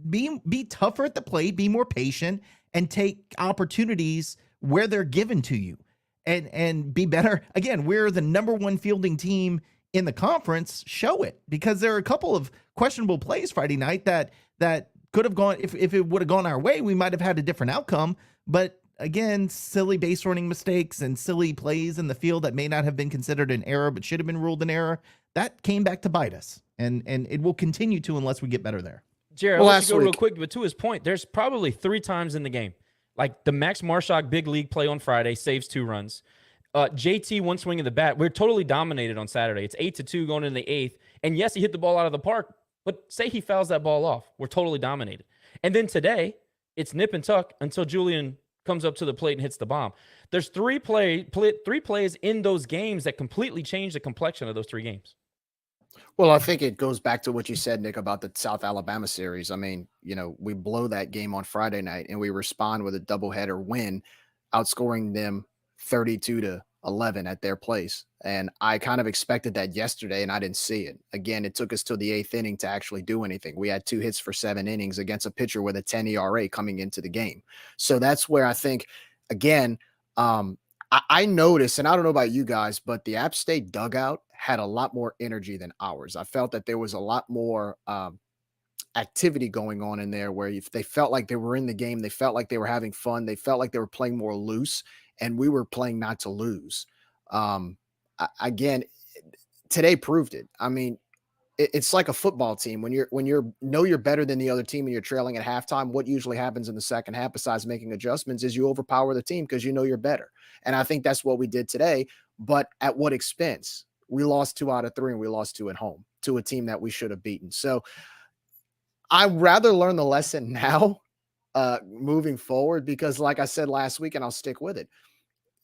I: be tougher at the plate, be more patient, and take opportunities where they're given to you, and be better. Again, we're the number 1 fielding team in the conference. Show it, because there are a couple of questionable plays Friday night that could have gone, if it would have gone our way, we might have had a different outcome. But again, silly base running mistakes and silly plays in the field that may not have been considered an error but should have been ruled an error, that came back to bite us, and it will continue to unless we get better there.
G: Jared, I'll let you go real quick, but to his point, there's probably 3 times in the game, like the Max Marshak big league play on Friday, saves 2 runs. JT, 1 swing of the bat. We're totally dominated on Saturday. It's 8-2 going in the 8th. And yes, he hit the ball out of the park, but say he fouls that ball off. We're totally dominated. And then today, it's nip and tuck until Julian comes up to the plate and hits the bomb. There's 3 plays in those games that completely change the complexion of those 3 games.
H: Well, I think it goes back to what you said, Nick, about the South Alabama series. I mean, we blow that game on Friday night and we respond with a doubleheader win, outscoring them 32-11 at their place. And I kind of expected that yesterday, and I didn't see it. Again, it took us till the 8th inning to actually do anything. We had 2 hits for 7 innings against a pitcher with a 10 ERA coming into the game. So that's where I think, again, I noticed, and I don't know about you guys, but the App State dugout had a lot more energy than ours. I felt that there was a lot more activity going on in there, where if they felt like they were in the game, they felt like they were having fun, they felt like they were playing more loose, and we were playing not to lose. Again, today proved it. I mean, it's like a football team when you're better than the other team and you're trailing at halftime. What usually happens in the second half, besides making adjustments, is you overpower the team because you know you're better. And I think that's what we did today. But at what expense? We lost 2 out of 3, and we lost 2 at home to a team that we should have beaten. So I'd rather learn the lesson now, moving forward, because like I said last week, and I'll stick with it,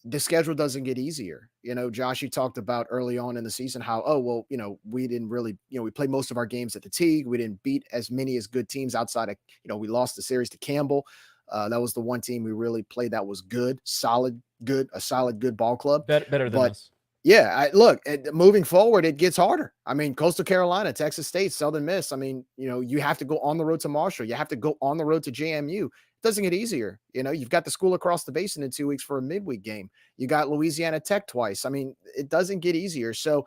H: the schedule doesn't get easier. Josh, you talked about early on in the season how, we didn't really, we played most of our games at the Teague. We didn't beat as many as good teams outside of, we lost the series to Campbell. That was the one team we really played that was good, solid, good ball club.
G: Better than us.
H: Yeah, moving forward, it gets harder. I mean, Coastal Carolina, Texas State, Southern Miss. I mean, you have to go on the road to Marshall. You have to go on the road to JMU. It doesn't get easier. You've got the school across the basin in 2 weeks for a midweek game. You got Louisiana Tech twice. I mean, it doesn't get easier. So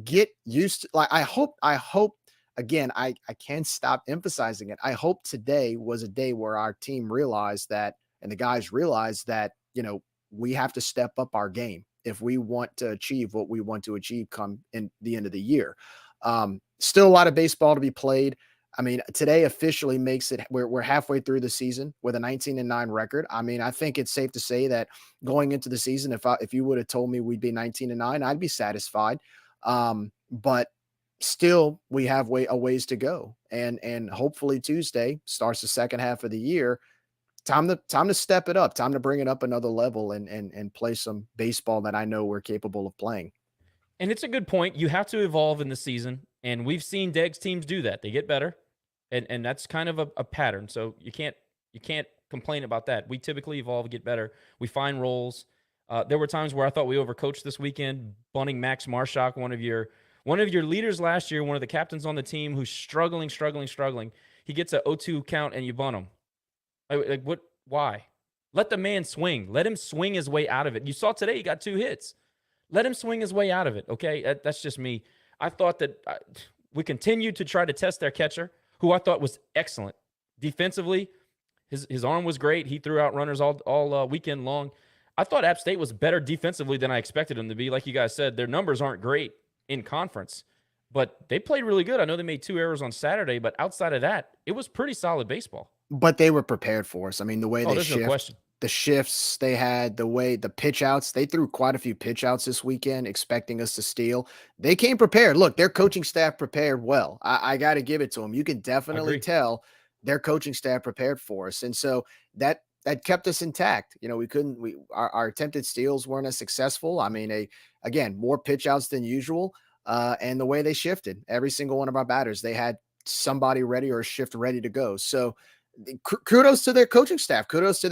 H: get used to, I hope, again, I can't stop emphasizing it. I hope today was a day where our team realized that, and the guys realized that, we have to step up our game if we want to achieve what we want to achieve come in the end of the year. Still a lot of baseball to be played. I mean, today officially makes it we're halfway through the season with a 19-9 record. I mean, I think it's safe to say that going into the season, if you would have told me we'd be 19-9, I'd be satisfied. But still, we have a ways to go, and hopefully Tuesday starts the second half of the year. Time to step it up. Time to bring it up another level and play some baseball that I know we're capable of playing.
G: And it's a good point. You have to evolve in the season, and we've seen Deg's teams do that. They get better, and that's kind of a pattern. So you can't complain about that. We typically evolve, get better. We find roles. There were times where I thought we overcoached this weekend, bunting Max Marshak, one of your leaders last year, one of the captains on the team who's struggling. He gets a 0-2 count, and you bunt him. Like, what? Why? Let the man swing. Let him swing his way out of it. You saw today he got 2 hits. Let him swing his way out of it, okay? That's just me. I thought that we continued to try to test their catcher, who I thought was excellent. Defensively, his arm was great. He threw out runners all weekend long. I thought App State was better defensively than I expected them to be. Like you guys said, their numbers aren't great in conference, but they played really good. I know they made 2 errors on Saturday, but outside of that, it was pretty solid baseball.
H: But they were prepared for us. I mean, the way they
G: no question.
H: The shifts they had, the pitch outs, they threw quite a few pitch outs this weekend, expecting us to steal. They came prepared. Look, their coaching staff prepared well. I got to give it to them. You can definitely tell their coaching staff prepared for us. And so that kept us intact. Our attempted steals weren't as successful. I mean, again, more pitch outs than usual. And the way they shifted, every single one of our batters, they had somebody ready or a shift ready to go. So kudos to their coaching staff. Kudos to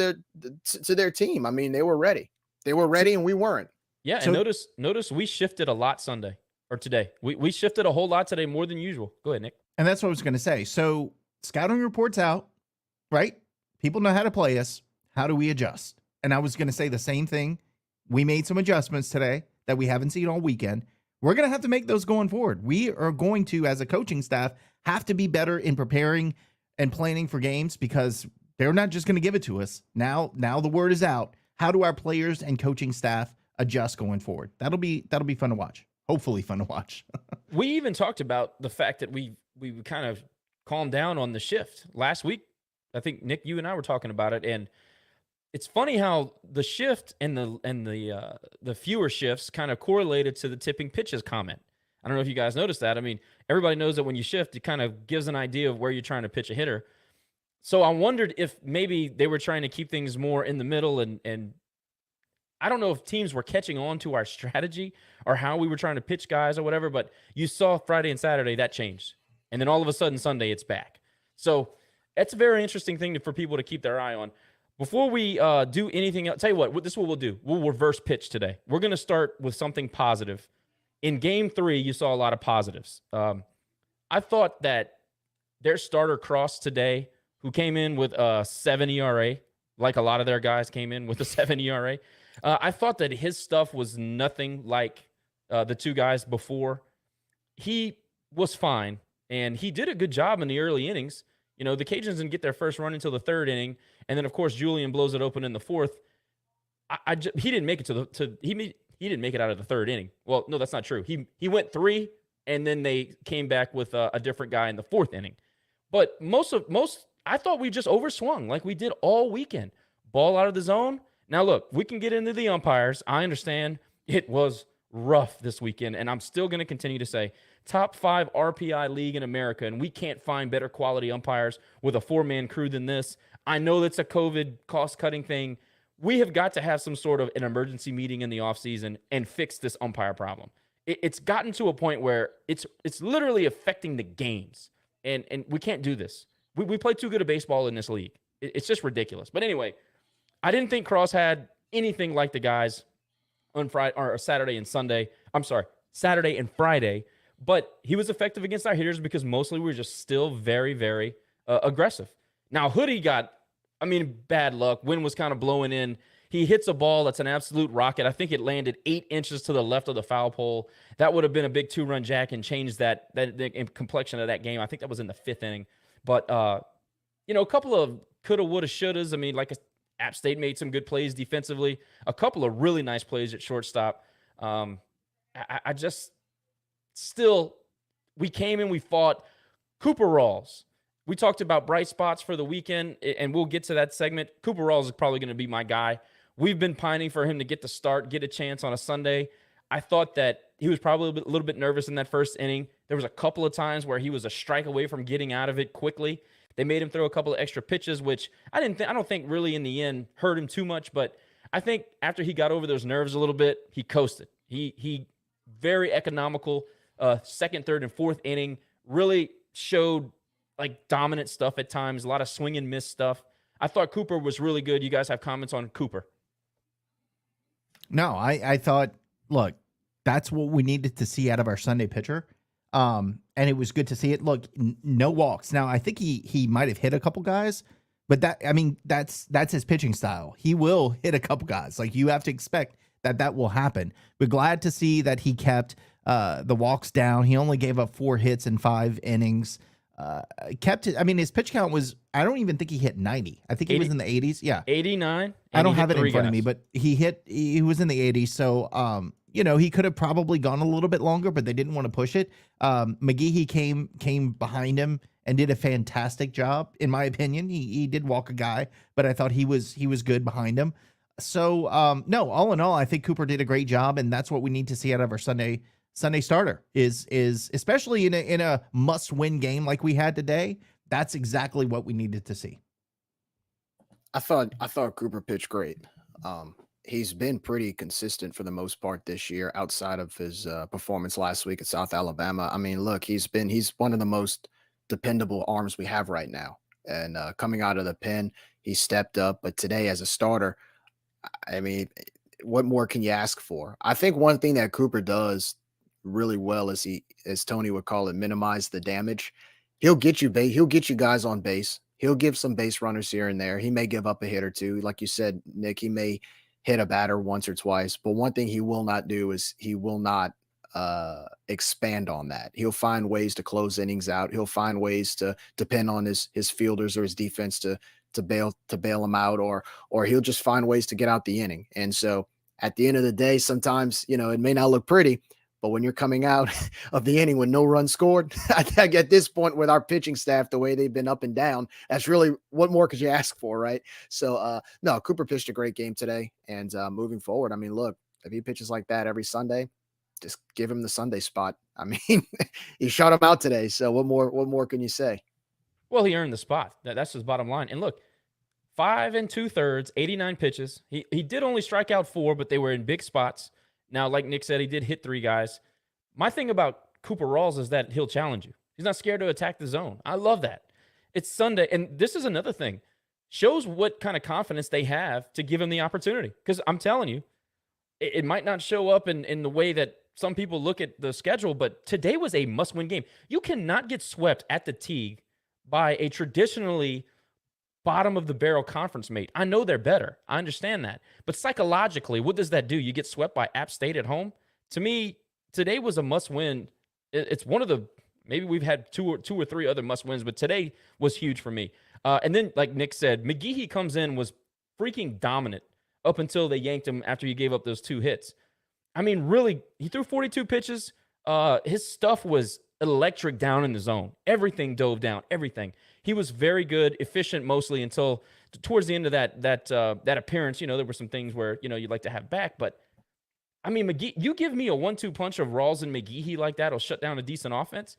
H: their team. I mean, they were ready. And we weren't.
G: Yeah, and notice we shifted a lot Sunday or today. We shifted a whole lot today, more than usual. Go ahead, Nick.
I: And that's what I was going to say. So scouting reports out, right? People know how to play us. How do we adjust? And I was going to say the same thing. We made some adjustments today that we haven't seen all weekend. We're going to have to make those going forward. We are going to, as a coaching staff, have to be better in preparing and planning for games, because they're not just going to give it to us. Now the word is out. How do our players and coaching staff adjust going forward? That'll be fun to watch. Hopefully fun to watch.
G: We even talked about the fact that we kind of calmed down on the shift last week. I think Nick, you and I were talking about it, and it's funny how the shift and the fewer shifts kind of correlated to the tipping pitches comment. I don't know if you guys noticed that. I mean, everybody knows that when you shift, it kind of gives an idea of where you're trying to pitch a hitter. So I wondered if maybe they were trying to keep things more in the middle, and I don't know if teams were catching on to our strategy or how we were trying to pitch guys or whatever, but you saw Friday and Saturday that changed. And then all of a sudden Sunday it's back. So that's a very interesting thing for people to keep their eye on. Before we do anything else, tell you what, this is what we'll do. We'll reverse pitch today. We're going to start with something positive. In Game 3, you saw a lot of positives. I thought that their starter Cross today, who came in with a 7 ERA, like a lot of their guys came in with a 7 ERA, I thought that his stuff was nothing like the 2 guys before. He was fine, and he did a good job in the early innings. The Cajuns didn't get their first run until the 3rd inning, and then, of course, Julian blows it open in the 4th. He didn't make it he didn't make it out of the third inning. Well, no, that's not true. He went 3, and then they came back with a different guy in the 4th inning. But I thought we just overswung like we did all weekend. Ball out of the zone. Now, look, we can get into the umpires. I understand it was rough this weekend, and I'm still going to continue to say top 5 RPI league in America, and we can't find better quality umpires with a 4-man crew than this. I know that's a COVID cost-cutting thing. We have got to have some sort of an emergency meeting in the offseason and fix this umpire problem. It's gotten to a point where it's literally affecting the games, and we can't do this. We play too good a baseball in this league. It's just ridiculous. But anyway, I didn't think Cross had anything like the guys on Friday or Saturday and Sunday. I'm sorry, Saturday and Friday. But he was effective against our hitters because mostly we were just still very, very aggressive. Now, Hoodie got, bad luck. Wind was kind of blowing in. He hits a ball that's an absolute rocket. I think it landed 8 inches to the left of the foul pole. That would have been a big 2-run jack and changed the complexion of that game. I think that was in the 5th inning. But, a couple of coulda, woulda, shouldas. App State made some good plays defensively. A couple of really nice plays at shortstop. I just still, we came and we fought. Cooper Rawls. We talked about bright spots for the weekend, and we'll get to that segment. Cooper Rawls is probably going to be my guy. We've been pining for him to get the start, get a chance on a Sunday. I thought that he was probably a little bit nervous in that first inning. There was a couple of times where he was a strike away from getting out of it quickly. They made him throw a couple of extra pitches, which I don't think really in the end hurt him too much. But I think after he got over those nerves a little bit, he coasted. He very economical. 2nd, 3rd, and 4th inning really showed like dominant stuff at times. A lot of swing and miss stuff. I thought Cooper was really good. You guys have comments on Cooper?
I: No, I thought, look, that's what we needed to see out of our Sunday pitcher. And it was good to see it. Look, no walks. Now, I think he might have hit a couple guys, but that's his pitching style. He will hit a couple guys. Like, you have to expect that will happen. We're glad to see that he kept the walks down. He only gave up 4 hits in 5 innings. Kept it. His pitch count was, I don't even think he hit 90. I think 80, he was in the 80s. Yeah.
G: 89.
I: I don't have it in front of me, but he was in the 80s. So, he could have probably gone a little bit longer, but they didn't want to push it. McGehee came behind him and did a fantastic job, in my opinion. He did walk a guy, but I thought he was good behind him. So, no, all in all, I think Cooper did a great job, and that's what we need to see out of our Sunday starter is especially in a must-win game like we had today. That's exactly what we needed to see.
H: I thought Cooper pitched great. He's been pretty consistent for the most part this year outside of his performance last week at South Alabama. Look, he's one of the most dependable arms we have right now. And coming out of the pen, he stepped up. But today as a starter, what more can you ask for? I think one thing that Cooper does really well is as Tony would call it, minimize the damage. He'll get you guys on base. He'll give some base runners here and there. He may give up a hit or two. Like you said, Nick, he may hit a batter once or twice. But one thing he will not do is he will not expand on that. He'll find ways to close innings out. He'll find ways to depend on his fielders or his defense to bail him out, or he'll just find ways to get out the inning. And so at the end of the day, sometimes, it may not look pretty, but when you're coming out of the inning with no run scored, I think at this point with our pitching staff, the way they've been up and down, that's really what more could you ask for, right? So, no, Cooper pitched a great game today. And moving forward, look, if he pitches like that every Sunday, just give him the Sunday spot. He shut him out today. So what more can you say?
G: Well, he earned the spot. That's his bottom line. And look, 5 2/3, 89 pitches. He did only strike out 4, but they were in big spots. Now, like Nick said, he did hit 3 guys. My thing about Cooper Rawls is that he'll challenge you. He's not scared to attack the zone. I love that. It's Sunday, and this is another thing. Shows what kind of confidence they have to give him the opportunity. Because I'm telling you, it might not show up in the way that some people look at the schedule, but today was a must-win game. You cannot get swept at the Teague by a traditionally bottom-of-the-barrel conference mate. I know they're better. I understand that. But psychologically, what does that do? You get swept by App State at home? To me, today was a must-win. It's one of the – maybe we've had two or three other must-wins, but today was huge for me. And then, like Nick said, McGehee comes in, was freaking dominant up until they yanked him after he gave up those 2 hits. I mean, really, he threw 42 pitches. His stuff was electric down in the zone. Everything dove down, everything. He was very good, efficient mostly until towards the end of that appearance. You know, there were some things where, you know, you'd like to have back, but I mean, McGee, you give me a 1-2 punch of Rawls and McGeehee like that, will shut down a decent offense.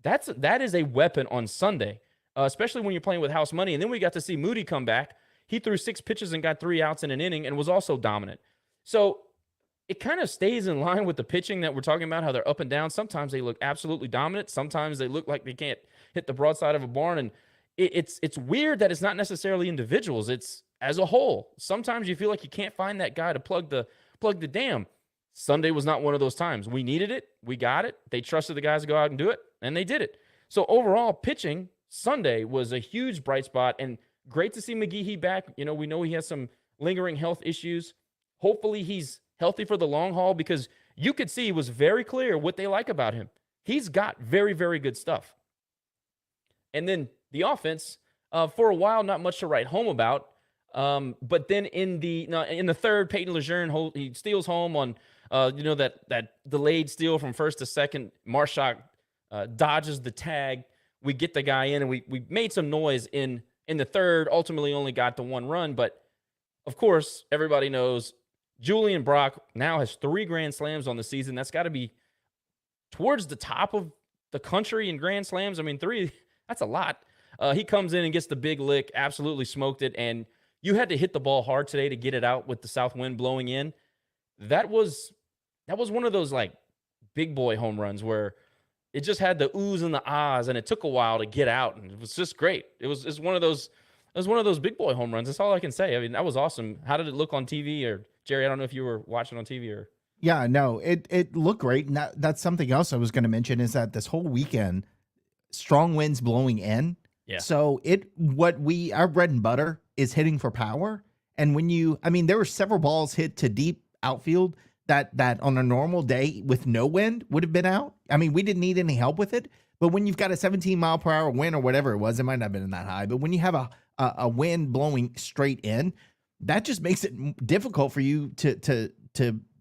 G: That is a weapon on Sunday, especially when you're playing with house money. And then we got to see Moody come back. He threw 6 pitches and got 3 outs in an inning and was also dominant. So it kind of stays in line with the pitching that we're talking about, how they're up and down. Sometimes they look absolutely dominant. Sometimes they look like they can't hit the broadside of a barn. And it's weird that it's not necessarily individuals. It's as a whole. Sometimes you feel like you can't find that guy to plug the dam. Sunday was not one of those times. We needed it. We got it. They trusted the guys to go out and do it, and they did it. So overall, pitching Sunday was a huge bright spot, and great to see McGeehee back. You know, we know he has some lingering health issues. Hopefully he's healthy for the long haul, because you could see it was very clear what they like about him. He's got very, very good stuff. And then the offense, for a while, not much to write home about. But then in the third, Peyton Lejeune, he steals home on that delayed steal from first to second. Marshak dodges the tag. We get the guy in, and we made some noise in the third. Ultimately, only got the 1 run, but of course, everybody knows Julian Brock now has 3 grand slams on the season. That's got to be towards the top of the country in grand slams. I mean, 3, that's a lot. He comes in and gets the big lick, absolutely smoked it, and you had to hit the ball hard today to get it out with the south wind blowing in. That was one of those like big boy home runs where it just had the oohs and the ahs, and it took a while to get out, and it was just great. It was one of those big boy home runs. That's all I can say. I mean, that was awesome. How did it look on TV? Or Jerry, I don't know if you were watching on TV or.
I: Yeah, no, it looked great. And that's something else I was going to mention, is that this whole weekend, strong winds blowing in.
G: Yeah.
I: So our bread and butter is hitting for power. And there were several balls hit to deep outfield that on a normal day with no wind would have been out. I mean, we didn't need any help with it. But when you've got a 17-mile-per-hour wind or whatever it was, it might not have been that high. But when you have a wind blowing straight in, that just makes it difficult for you to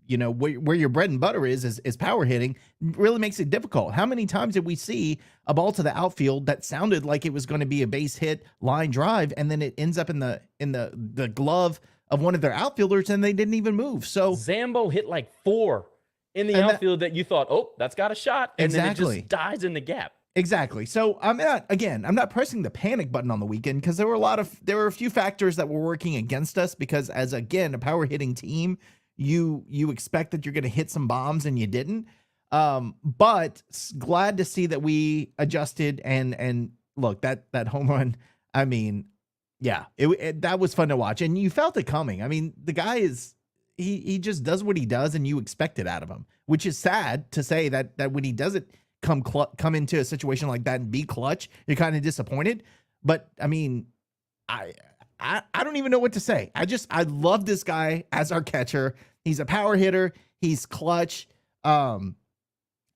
I: where your bread and butter is power hitting, really makes it difficult. How many times did we see a ball to the outfield that sounded like it was going to be a base hit line drive, and then it ends up in the glove of one of their outfielders, and they didn't even move? So
G: Zambo hit like 4 in the outfield that you thought, oh, that's got a shot, and
I: exactly.
G: Then it just dies in the gap.
I: Exactly. So I'm not pressing the panic button on the weekend, because there were a few factors that were working against us, because as again a power hitting team, you expect that you're going to hit some bombs, and you didn't. But glad to see that we adjusted and look, that home run. I mean, yeah, that was fun to watch, and you felt it coming. I mean, the guy he just does what he does, and you expect it out of him, which is sad to say that when he doesn't come into a situation like that and be clutch, you're kind of disappointed. But I mean, I don't even know what to say. I love this guy as our catcher. He's a power hitter. He's clutch. I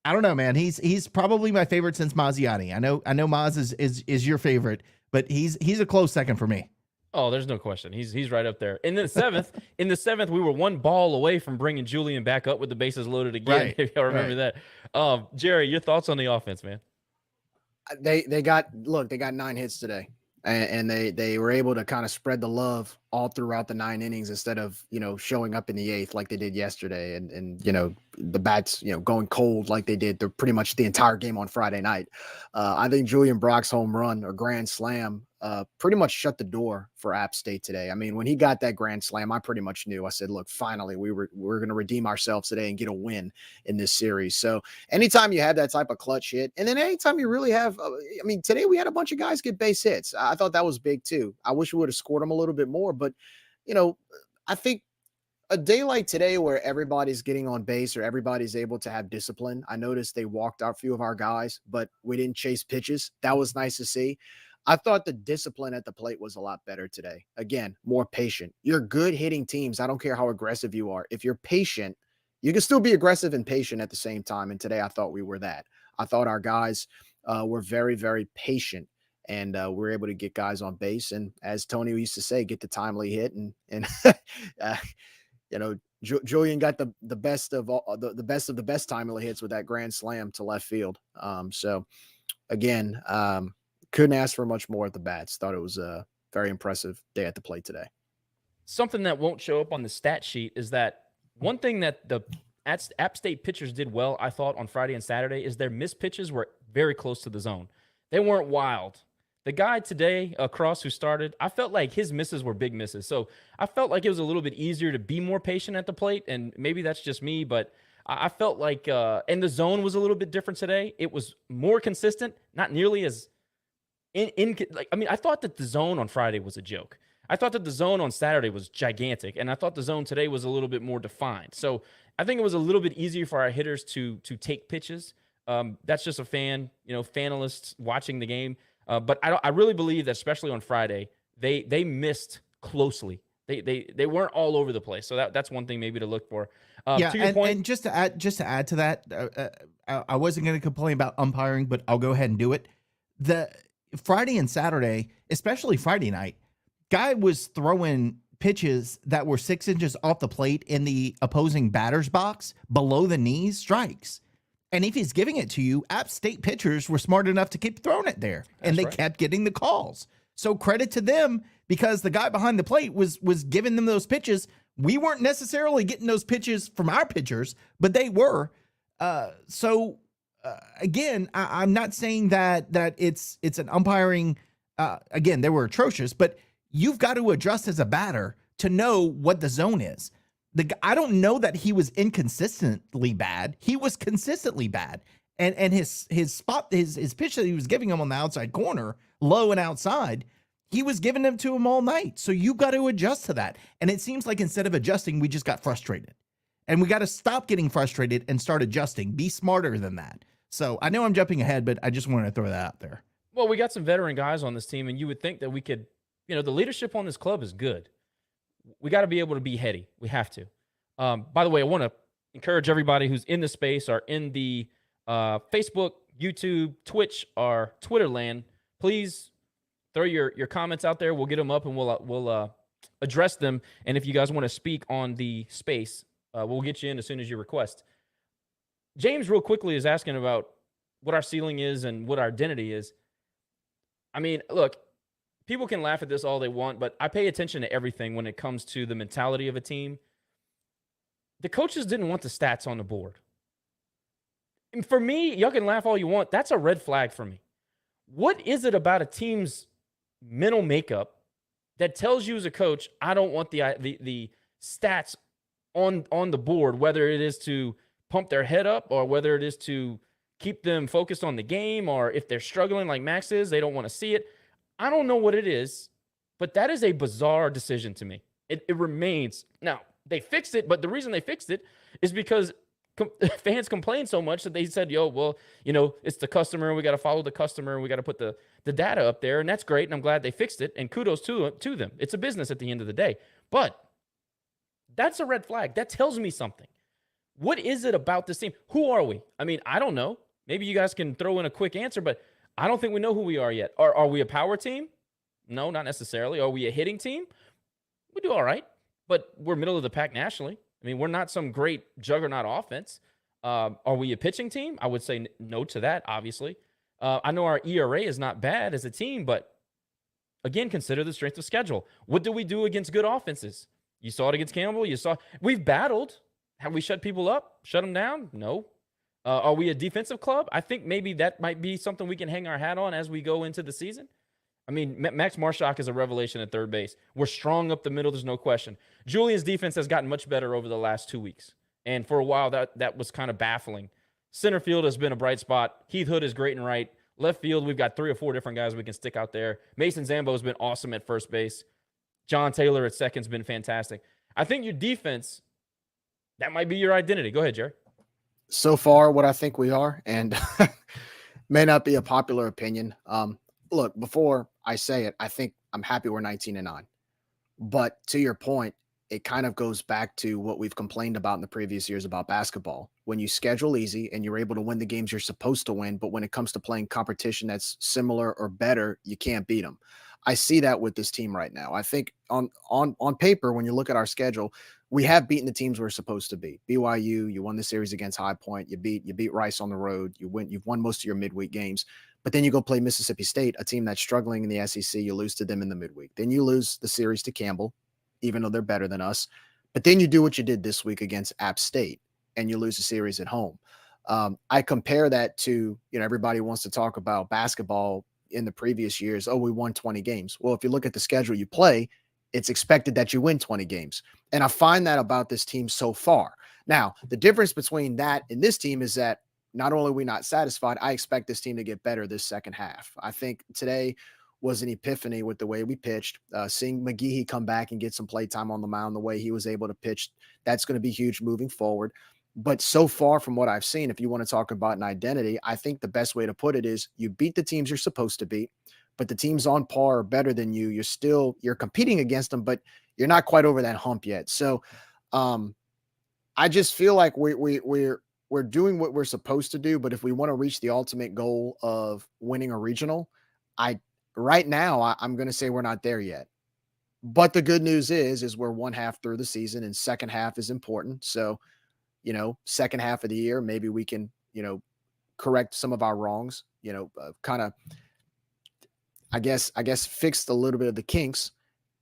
I: don't know, man. He's probably my favorite since Mazziani. I know Maz is your favorite, but he's a close second for me.
G: Oh, there's no question. He's right up there. In the seventh, we were 1 ball away from bringing Julian back up with the bases loaded again.
I: Right,
G: if y'all remember that. Jerry, your thoughts on the offense, man?
H: They got 9 hits today. And they were able to kind of spread the love all throughout the 9 innings, instead of, showing up in the 8th like they did yesterday, and the bats, going cold like they did pretty much the entire game on Friday night. I think Julian Brock's home run or grand slam pretty much shut the door for App State today. I mean, when he got that grand slam, I pretty much knew. I said, look, finally we're going to redeem ourselves today and get a win in this series. So anytime you have that type of clutch hit, and then anytime you really have, today we had a bunch of guys get base hits. I thought that was big too. I wish we would have scored them a little bit more, but I think a day like today where everybody's getting on base or everybody's able to have discipline. I noticed they walked out a few of our guys, but we didn't chase pitches. That was nice to see. I thought the discipline at the plate was a lot better today. Again, more patient. You're good hitting teams. I don't care how aggressive you are. If you're patient, you can still be aggressive and patient at the same time. And today I thought we were that. I thought our guys were very, very patient, and we're able to get guys on base. And as Tony used to say, get the timely hit. And Julian got the best of all, the best of the best timely hits with that grand slam to left field. So again, couldn't ask for much more at the bats. Thought it was a very impressive day at the plate today.
G: Something that won't show up on the stat sheet is that one thing that the App State pitchers did well, I thought, on Friday and Saturday is their missed pitches were very close to the zone. They weren't wild. The guy today, Cross, who started, I felt like his misses were big misses. So I felt like it was a little bit easier to be more patient at the plate, and maybe that's just me, but I felt like and the zone was a little bit different today. It was more consistent, not nearly as I thought that the zone on Friday was a joke. I thought that the zone on Saturday was gigantic, and I thought the zone today was a little bit more defined. So I think it was a little bit easier for our hitters to take pitches. That's just a fanalist watching the game. But I really believe that, especially on Friday, they missed closely. They weren't all over the place. So that's one thing maybe to look for. To your point,
I: and just to add to that, I wasn't going to complain about umpiring, but I'll go ahead and do it. The Friday and Saturday, especially Friday night, guy was throwing pitches that were 6 inches off the plate in the opposing batter's box below the knees, strikes. And if he's giving it to you, App State pitchers were smart enough to keep throwing it there, and they kept getting the calls. So credit to them, because the guy behind the plate was giving them those pitches. We weren't necessarily getting those pitches from our pitchers, but they were. Again, I'm not saying that it's an umpiring. Again, they were atrocious, but you've got to adjust as a batter to know what the zone is. I don't know that he was inconsistently bad. He was consistently bad. And his pitch that he was giving him on the outside corner, low and outside, he was giving them to him all night. So you got to adjust to that. And it seems like instead of adjusting, we just got frustrated. And we got to stop getting frustrated and start adjusting. Be smarter than that. So I know I'm jumping ahead, but I just wanted to throw that out there.
G: Well, we got some veteran guys on this team, and you would think that we could, the leadership on this club is good. We got to be able to be heady. We have to. By the way, I want to encourage everybody who's in the space or in the Facebook, YouTube, Twitch, or Twitter land. Please throw your comments out there. We'll get them up and we'll address them. And if you guys want to speak on the space, we'll get you in as soon as you request. James, real quickly, is asking about what our ceiling is and what our identity is. I mean, look, people can laugh at this all they want, but I pay attention to everything when it comes to the mentality of a team. The coaches didn't want the stats on the board. And for me, y'all can laugh all you want. That's a red flag for me. What is it about a team's mental makeup that tells you as a coach, I don't want the stats on the board, whether it is to pump their head up or whether it is to keep them focused on the game, or if they're struggling like Max is, they don't want to see it. I don't know what it is, but that is a bizarre decision to me. It remains. Now, they fixed it, but the reason they fixed it is because fans complained so much that they said, it's the customer, and we got to follow the customer, and we got to put the data up there, and that's great, and I'm glad they fixed it, and kudos to them. It's a business at the end of the day. But that's a red flag. That tells me something. What is it about this team? Who are we? I mean, I don't know. Maybe you guys can throw in a quick answer, but I don't think we know who we are yet. Are we a power team? No, not necessarily. Are we a hitting team? We do all right, but we're middle of the pack nationally. I mean, we're not some great juggernaut offense. Are we a pitching team? I would say no to that, obviously. I know our ERA is not bad as a team, but again, consider the strength of schedule. What do we do against good offenses? You saw it against Campbell. We've battled. Have we shut people up? Shut them down? No. Are we a defensive club? I think maybe that might be something we can hang our hat on as we go into the season. I mean, Max Marshak is a revelation at third base. We're strong up the middle. There's no question. Julian's defense has gotten much better over the last 2 weeks. And for a while, that was kind of baffling. Center field has been a bright spot. Heath Hood is great and right. Left field, we've got 3 or 4 different guys we can stick out there. Mason Zambo has been awesome at first base. John Taylor at second's been fantastic. I think your defense, that might be your identity. Go ahead, Jerry.
H: So far, what I think we are, and may not be a popular opinion. Look, before I say it, I think I'm happy we're 19-9. But to your point, it kind of goes back to what we've complained about in the previous years about basketball. When you schedule easy and you're able to win the games you're supposed to win, but when it comes to playing competition that's similar or better, you can't beat them. I see that with this team right now. I think on paper, when you look at our schedule, we have beaten the teams we're supposed to beat. BYU, you won the series against High Point. You beat Rice on the road. You've won most of your midweek games. But then you go play Mississippi State, a team that's struggling in the SEC. You lose to them in the midweek. Then you lose the series to Campbell, even though they're better than us. But then you do what you did this week against App State, and you lose the series at home. I compare that to, everybody wants to talk about basketball in the previous years. Oh, we won 20 games. Well, if you look at the schedule you play, it's expected that you win 20 games. And I find that about this team so far. Now, the difference between that and this team is that not only are we not satisfied, I expect this team to get better this second half. I think today was an epiphany with the way we pitched. Seeing McGehee come back and get some play time on the mound, the way he was able to pitch, that's going to be huge moving forward. But so far from what I've seen, if you want to talk about an identity, I think the best way to put it is you beat the teams you're supposed to beat, but the teams on par are better than you. You're competing against them, but you're not quite over that hump yet. So I just feel like we're doing what we're supposed to do. But if we want to reach the ultimate goal of winning a regional, right now I'm going to say we're not there yet. But the good news is we're one half through the season, and second half is important. So, second half of the year, maybe we can, correct some of our wrongs, kind of, I guess fixed a little bit of the kinks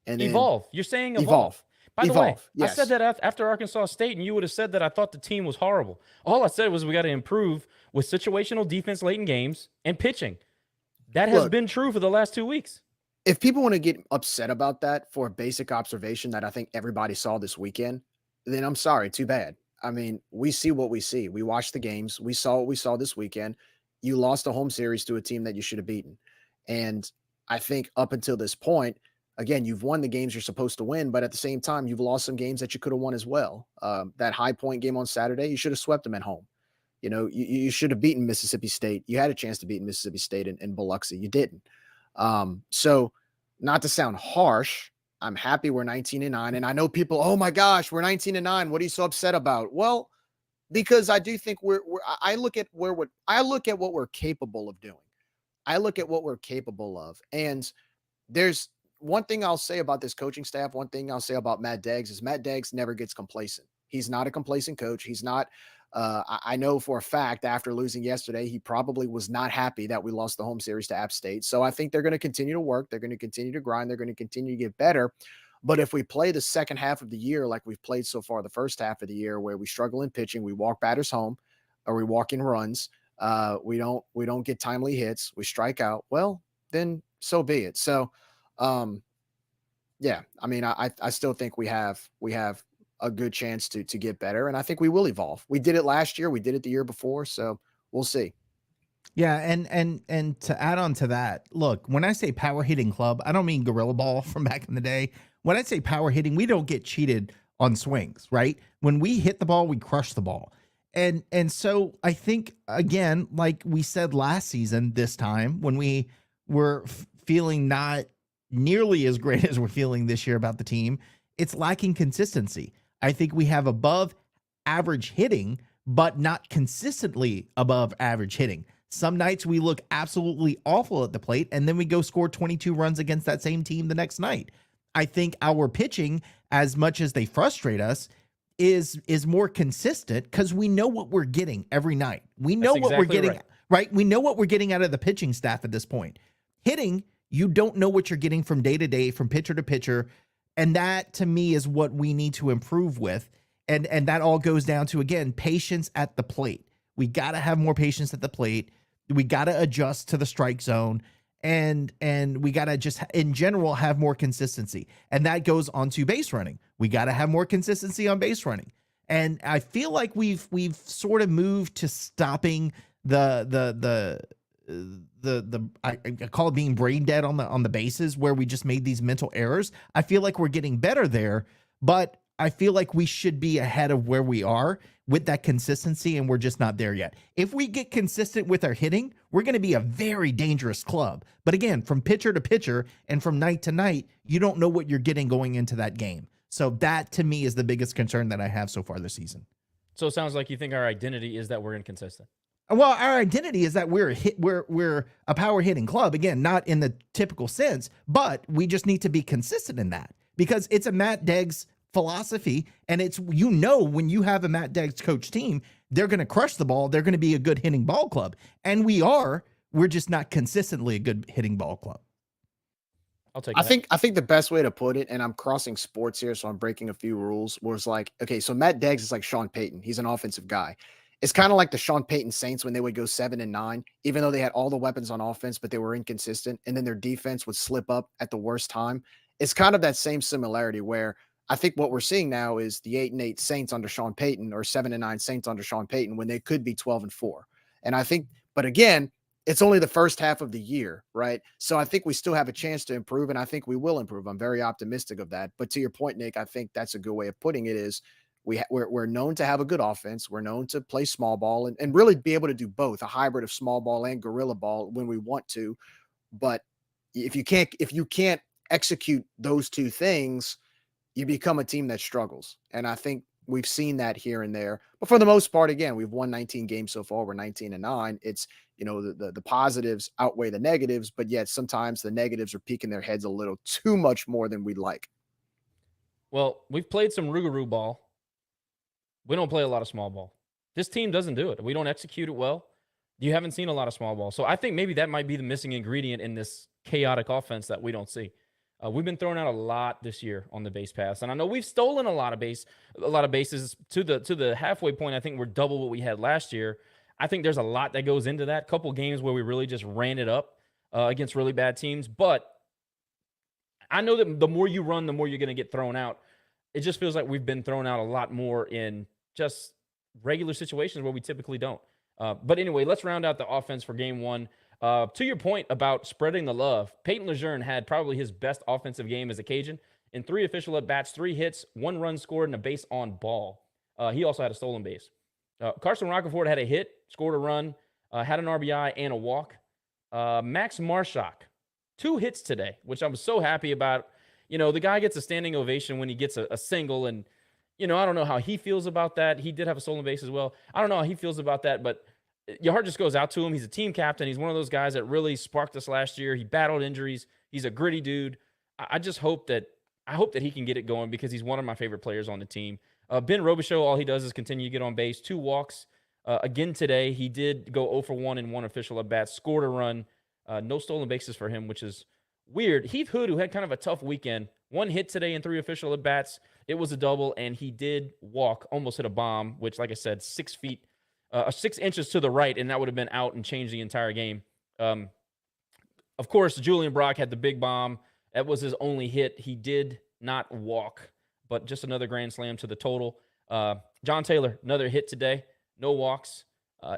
H: and
G: evolve. You're saying evolve. By the way,
H: yes.
G: I said that after Arkansas State, and you would have said that I thought the team was horrible. All I said was we got to improve with situational defense late in games and pitching. That has been true for the last 2 weeks.
H: If people want to get upset about that for a basic observation that I think everybody saw this weekend, then I'm sorry, too bad. I mean, we see what we see. We watched the games. We saw what we saw this weekend. You lost a home series to a team that you should have beaten. And I think up until this point, again, you've won the games you're supposed to win, but at the same time, you've lost some games that you could have won as well. That High Point game on Saturday, you should have swept them at home. You should have beaten Mississippi State. You had a chance to beat Mississippi State in Biloxi. You didn't. So not to sound harsh, I'm happy we're 19-9. And I know people, oh my gosh, we're 19-9. What are you so upset about? Well, because I do think I look at what we're capable of doing. I look at what we're capable of. And there's one thing I'll say about this coaching staff. One thing I'll say about Matt Deggs is Matt Deggs never gets complacent. He's not a complacent coach. He's not, I know for a fact after losing yesterday, he probably was not happy that we lost the home series to App State. So I think they're going to continue to work. They're going to continue to grind. They're going to continue to get better. But if we play the second half of the year like we've played so far the first half of the year, where we struggle in pitching, we walk batters home, or we walk in runs, we don't get timely hits, we strike out, well, then so be it. So yeah, I mean, I still think we have a good chance to get better, and I think we will evolve. We did it last year, we did it the year before, so we'll see.
I: Yeah, and to add on to that, look, when I say power hitting club, I don't mean gorilla ball from back in the day. When I say power hitting, we don't get cheated on swings, right? When we hit the ball, we crush the ball. And so I think, again, like we said last season, this time, when we were feeling not nearly as great as we're feeling this year about the team, it's lacking consistency. I think we have above average hitting, but not consistently above average hitting. Some nights we look absolutely awful at the plate, and then we go score 22 runs against that same team the next night. I think our pitching, as much as they frustrate us, is more consistent because we know what we're getting every night. We know what we're getting, right? We know what we're getting out of the pitching staff at this point. Hitting, you don't know what you're getting from day to day, from pitcher to pitcher. And that, to me, is what we need to improve with. And that all goes down to, again, patience at the plate. We got to have more patience at the plate. We got to adjust to the strike zone. And we got to just, in general, have more consistency. And that goes on to base running. We got to have more consistency on base running. And I feel like we've sort of moved to stopping the I call it being brain dead on the bases, where we just made these mental errors. I feel like we're getting better there, but I feel like we should be ahead of where we are with that consistency, and we're just not there yet. If we get consistent with our hitting, we're going to be a very dangerous club. But again, from pitcher to pitcher and from night to night, you don't know what you're getting going into that game. So that, to me, is the biggest concern that I have so far this season.
G: So it sounds like you think our identity is that we're inconsistent.
I: Well, our identity is that we're a power hitting club. Again, not in the typical sense, but we just need to be consistent in that, because it's a Matt Deggs philosophy. And it's, when you have a Matt Deggs coach team, they're going to crush the ball. They're going to be a good hitting ball club. And we're just not consistently a good hitting ball club.
G: I'll take
H: I think the best way to put it, and I'm crossing sports here, so I'm breaking a few rules, was like, okay, so Matt Deggs is like Sean Payton. He's an offensive guy. It's kind of like the Sean Payton Saints when they would go 7-9, even though they had all the weapons on offense, but they were inconsistent, and then their defense would slip up at the worst time. It's kind of that same similarity where I think what we're seeing now is the 8-8 Saints under Sean Payton, or 7-9 Saints under Sean Payton, when they could be 12-4. And I think, but again, it's only the first half of the year, right? So I think we still have a chance to improve, and I think we will improve. I'm very optimistic of that. But to your point, Nick, I think that's a good way of putting it is we're known to have a good offense. We're known to play small ball and really be able to do both, a hybrid of small ball and gorilla ball when we want to. But if you can't execute those two things, you become a team that struggles. And I think we've seen that here and there. But for the most part, again, we've won 19 games so far. We're 19-9. It's, the positives outweigh the negatives, but yet sometimes the negatives are peeking their heads a little too much more than we'd like.
G: Well, we've played some Rougarou ball. We don't play a lot of small ball. This team doesn't do it. We don't execute it well. You haven't seen a lot of small ball. So I think maybe that might be the missing ingredient in this chaotic offense that we don't see. We've been throwing out a lot this year on the base pass, and I know we've stolen a lot of bases to the halfway point. I think we're double what we had last year. I think there's a lot that goes into that. Couple games where we really just ran it up against really bad teams, but I know that the more you run, the more you're going to get thrown out. It just feels like we've been thrown out a lot more in just regular situations where we typically don't. But anyway, let's round out the offense for game one. To your point about spreading the love, Peyton Lejeune had probably his best offensive game as a Cajun. In 3 official at-bats, 3 hits, 1 run scored, and a base on ball. He also had a stolen base. Carson Roccaforte had a hit, scored a run, had an RBI and a walk. Max Marshak, 2 hits today, which I'm so happy about. The guy gets a standing ovation when he gets a single, and, I don't know how he feels about that. He did have a stolen base as well. I don't know how he feels about that, but your heart just goes out to him. He's a team captain. He's one of those guys that really sparked us last year. He battled injuries. He's a gritty dude. I just hope that he can get it going because he's one of my favorite players on the team. Ben Robichaux, all he does is continue to get on base. 2 walks. Again today, he did go 0 for 1 in 1 official at-bat, scored a run. No stolen bases for him, which is weird. Heath Hood, who had kind of a tough weekend, 1 hit today in 3 official at-bats. It was a double, and he did walk, almost hit a bomb, which, like I said, 6 inches to the right, and that would have been out and changed the entire game. Of course, Julian Brock had the big bomb. That was his only hit. He did not walk, but just another grand slam to the total. John Taylor, another hit today. No walks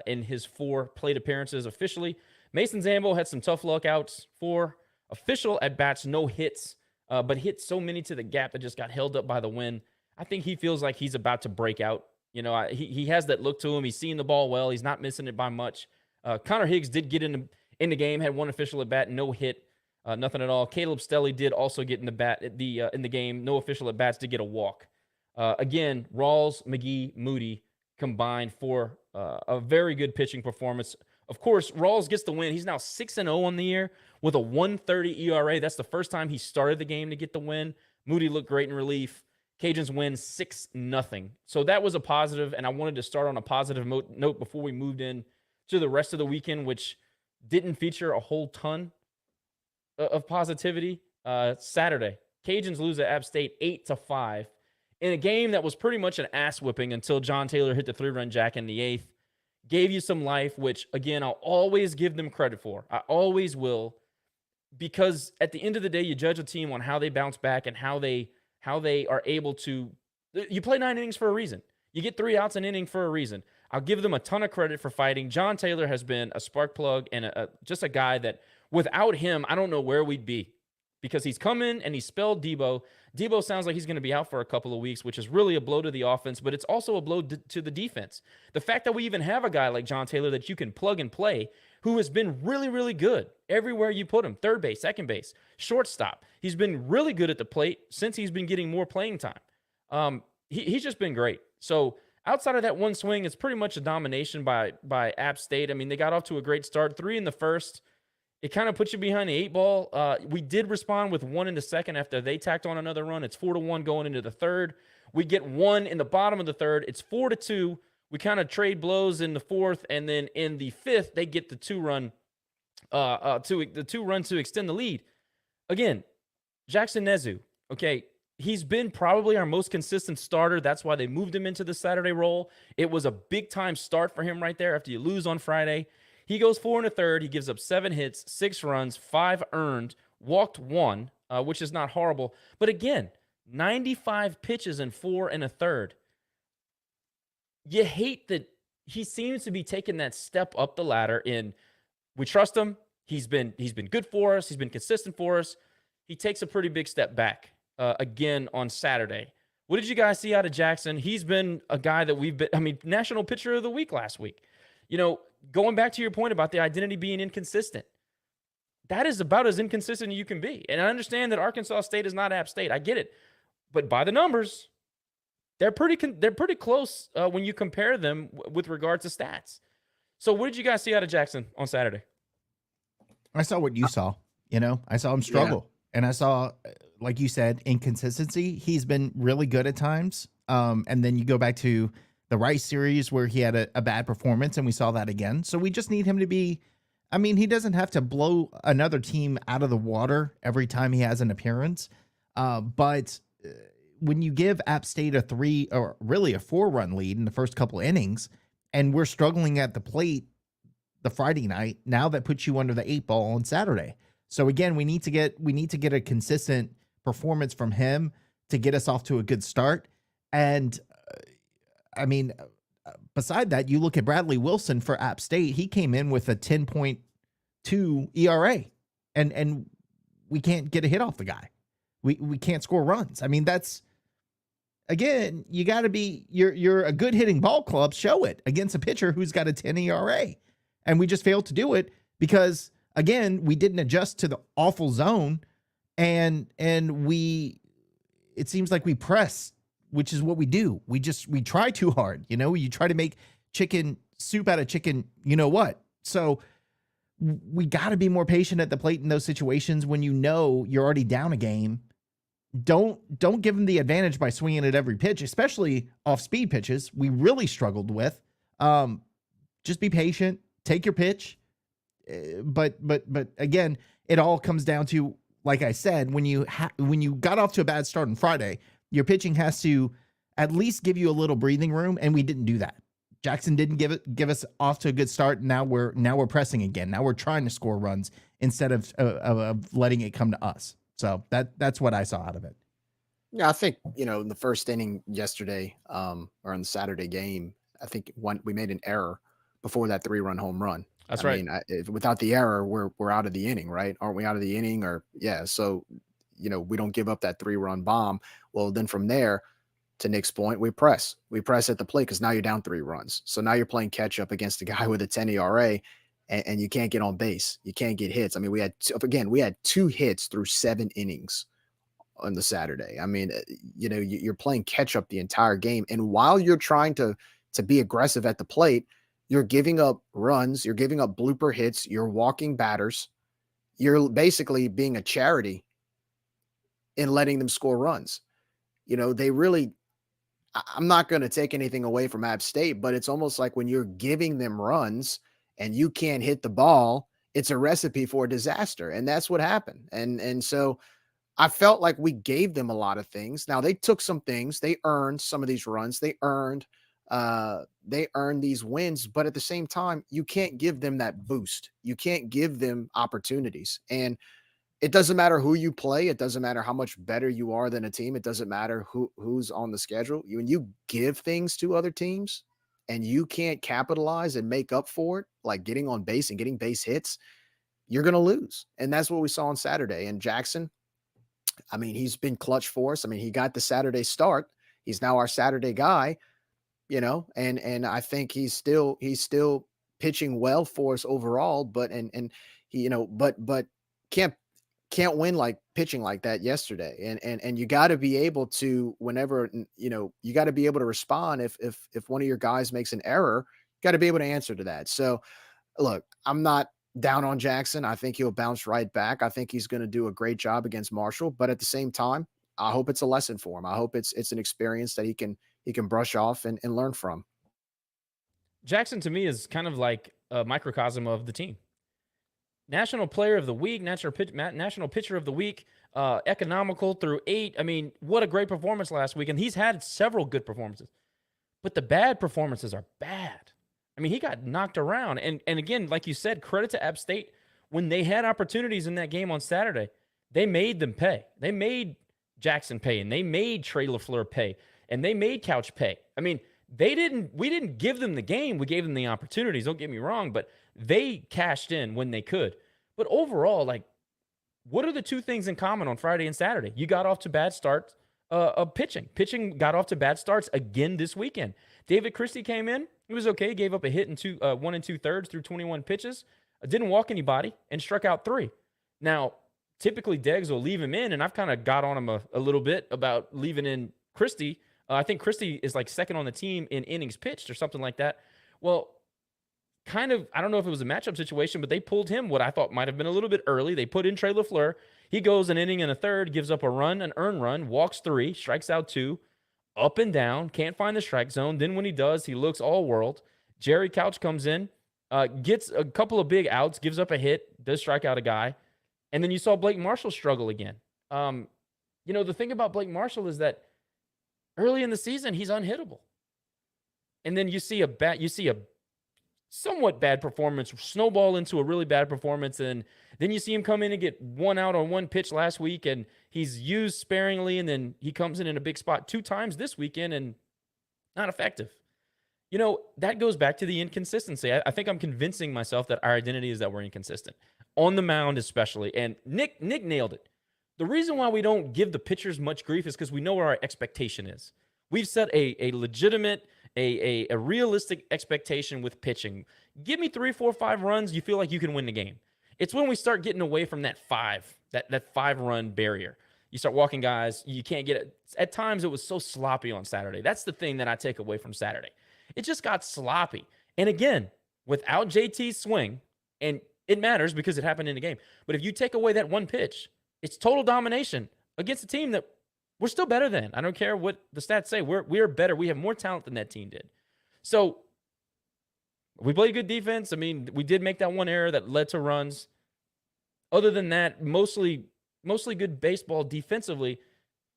G: in his 4 plate appearances officially. Mason Zambo had some tough luck outs. 4 official at-bats, no hits, but hit so many to the gap that just got held up by the wind. I think he feels like he's about to break out. He has that look to him. He's seeing the ball well. He's not missing it by much. Connor Higgs did get in the game, had 1 official at-bat, no hit, nothing at all. Caleb Stelly did also get in the game, no official at-bats, did get a walk. Again, Rawls, McGee, Moody combined for a very good pitching performance. Of course, Rawls gets the win. He's now 6-0 on the year with a 1.30 ERA. That's the first time he started the game to get the win. Moody looked great in relief. Cajuns win 6-0. So that was a positive, and I wanted to start on a positive note before we moved in to the rest of the weekend, which didn't feature a whole ton of positivity. Saturday, Cajuns lose at App State 8-5 in a game that was pretty much an ass whipping until John Taylor hit the 3-run jack in the 8th. Gave you some life, which, again, I'll always give them credit for. I always will, because at the end of the day, you judge a team on how they bounce back and how they are able to. You play 9 innings for a reason. You get 3 outs an inning for a reason. I'll give them a ton of credit for fighting. John Taylor has been a spark plug and just a guy that without him, I don't know where we'd be, because he's come in and he spelled Debo. Debo sounds like he's going to be out for a couple of weeks, which is really a blow to the offense, but it's also a blow to the defense. The fact that we even have a guy like John Taylor that you can plug and play, who has been really, really good everywhere you put him, third base, second base, shortstop. He's been really good at the plate since he's been getting more playing time. He's just been great. So outside of that 1 swing, it's pretty much a domination by App State. I mean, they got off to a great start, 3 in the first. It kind of puts you behind the 8 ball. We did respond with 1 in the second after they tacked on another run. It's 4-1 going into the third. We get one in the bottom of the third. It's 4-2. We kind of trade blows in the fourth, and then in the fifth, they get the two-run to extend the lead. Again, Jackson Nezu, okay, he's been probably our most consistent starter. That's why they moved him into the Saturday role. It was a big-time start for him right there after you lose on Friday. He goes 4 1/3. He gives up 7 hits, 6 runs, 5 earned, walked 1, which is not horrible. But again, 95 pitches in 4 1/3. You hate that he seems to be taking that step up the ladder in we trust him. He's been good for us. He's been consistent for us. He takes a pretty big step back again on Saturday. What did you guys see out of Jackson? He's been a guy that National Pitcher of the Week last week. Going back to your point about the identity being inconsistent, that is about as inconsistent as you can be. And I understand that Arkansas State is not App State. I get it. But by the numbers, they're pretty close when you compare them with regard to stats. So what did you guys see out of Jackson on Saturday?
I: I saw what you saw. I saw him struggle. Yeah. And I saw, like you said, inconsistency. He's been really good at times. And then you go back to the Rice series where he had a bad performance, and we saw that again. So we just need him to be, he doesn't have to blow another team out of the water every time he has an appearance. But when you give App State a 3 or really a 4-run lead in the first couple innings, and we're struggling at the plate the Friday night, now that puts you under the 8 ball on Saturday. So again, we need to get a consistent performance from him to get us off to a good start. And beside that, you look at Bradley Wilson for App State. He came in with a 10.2 ERA, and we can't get a hit off the guy. We can't score runs. That's, again, you got to be, you're a good hitting ball club. Show it against a pitcher who's got a 10 ERA. And we just failed to do it because, again, we didn't adjust to the awful zone. And it seems like we press, which is what we do. We try too hard. You try to make chicken soup out of chicken, what? So we got to be more patient at the plate in those situations when you're already down a game. Don't give them the advantage by swinging at every pitch, especially off speed pitches. We really struggled with. Just be patient, take your pitch. But again, it all comes down to, like I said, when you got off to a bad start on Friday, your pitching has to at least give you a little breathing room, and we didn't do that. Jackson didn't give us off to a good start. Now we're pressing again. Now we're trying to score runs instead of letting it come to us. So that's what I saw out of it.
H: Yeah, I think, in the first inning yesterday, or in the Saturday game, I think we made an error before that 3-run home run.
G: That's right.
H: Without the error, we're out of the inning, right? Aren't we out of the inning? Or yeah, so we don't give up that 3-run bomb. Well, then from there, to Nick's point, we press at the plate because now you're down 3 runs. So now you're playing catch up against a guy with a 10 ERA. And you can't get on base. You can't get hits. We had 2 hits through 7 innings on the Saturday. You're playing catch up the entire game. And while you're trying to be aggressive at the plate, you're giving up runs. You're giving up blooper hits. You're walking batters. You're basically being a charity in letting them score runs. I'm not going to take anything away from App State, but it's almost like when you're giving them runs and you can't hit the ball, it's a recipe for disaster. And that's what happened. And so I felt like we gave them a lot of things. Now they took some things, they earned some of these runs, they earned these wins, but at the same time, you can't give them that boost. You can't give them opportunities. And it doesn't matter who you play. It doesn't matter how much better you are than a team. It doesn't matter who's on the schedule. When you give things to other teams, and you can't capitalize and make up for it, like getting on base and getting base hits, you're going to lose. And that's what we saw on Saturday. And Jackson, he's been clutch for us. He got the Saturday start. He's now our Saturday guy, and I think he's still pitching well for us overall, but can't win like pitching like that yesterday. And you got to be able to, whenever, you got to be able to respond. If one of your guys makes an error, you got to be able to answer to that. So look, I'm not down on Jackson. I think he'll bounce right back. I think he's going to do a great job against Marshall, but at the same time, I hope it's a lesson for him. I hope it's an experience that he can brush off and learn from.
G: Jackson, to me, is kind of like a microcosm of the team. National Player of the Week, National Pitcher of the Week, economical through 8. I mean, what a great performance last week. And he's had several good performances. But the bad performances are bad. I mean, he got knocked around. And again, like you said, credit to App State. When they had opportunities in that game on Saturday, they made them pay. They made Jackson pay, and they made Trey LaFleur pay, and they made Couch pay. I mean, we didn't give them the game. We gave them the opportunities. Don't get me wrong, but they cashed in when they could. But overall, like, what are the two things in common on Friday and Saturday? You got off to bad starts of pitching. Pitching got off to bad starts again this weekend. David Christie came in. He was okay. Gave up a hit in 1 2/3 through 21 pitches. Didn't walk anybody and struck out 3. Now, typically Deggs will leave him in, and I've kind of got on him a little bit about leaving in Christie. I think Christie is like second on the team in innings pitched or something like that. Well, kind of, I don't know if it was a matchup situation, but they pulled him what I thought might have been a little bit early. They put in Trey LaFleur. He goes an inning and a third, gives up a run, an earned run, walks 3, strikes out 2, up and down, can't find the strike zone. Then when he does, he looks all world. Jerry Couch comes in, gets a couple of big outs, gives up a hit, does strike out a guy. And then you saw Blake Marshall struggle again. The thing about Blake Marshall is that early in the season, he's unhittable. And then you see a somewhat bad performance snowball into a really bad performance. And then you see him come in and get 1 out on 1 pitch last week, and he's used sparingly. And then he comes in a big spot 2 times this weekend and not effective. That goes back to the inconsistency. I think I'm convincing myself that our identity is that we're inconsistent. On the mound especially. And Nick nailed it. The reason why we don't give the pitchers much grief is because we know where our expectation is. We've set a legitimate, a realistic expectation with pitching. Give me 3, 4, 5 runs, you feel like you can win the game. It's when we start getting away from that 5-run barrier. You start walking guys, you can't get it. At times, it was so sloppy on Saturday. That's the thing that I take away from Saturday. It just got sloppy. And again, without JT's swing, and it matters because it happened in the game, but if you take away that 1 pitch, it's total domination against a team that we're still better than. I don't care what the stats say. We're better. We have more talent than that team did. So we played good defense. I mean, we did make that 1 error that led to runs. Other than that, mostly good baseball defensively,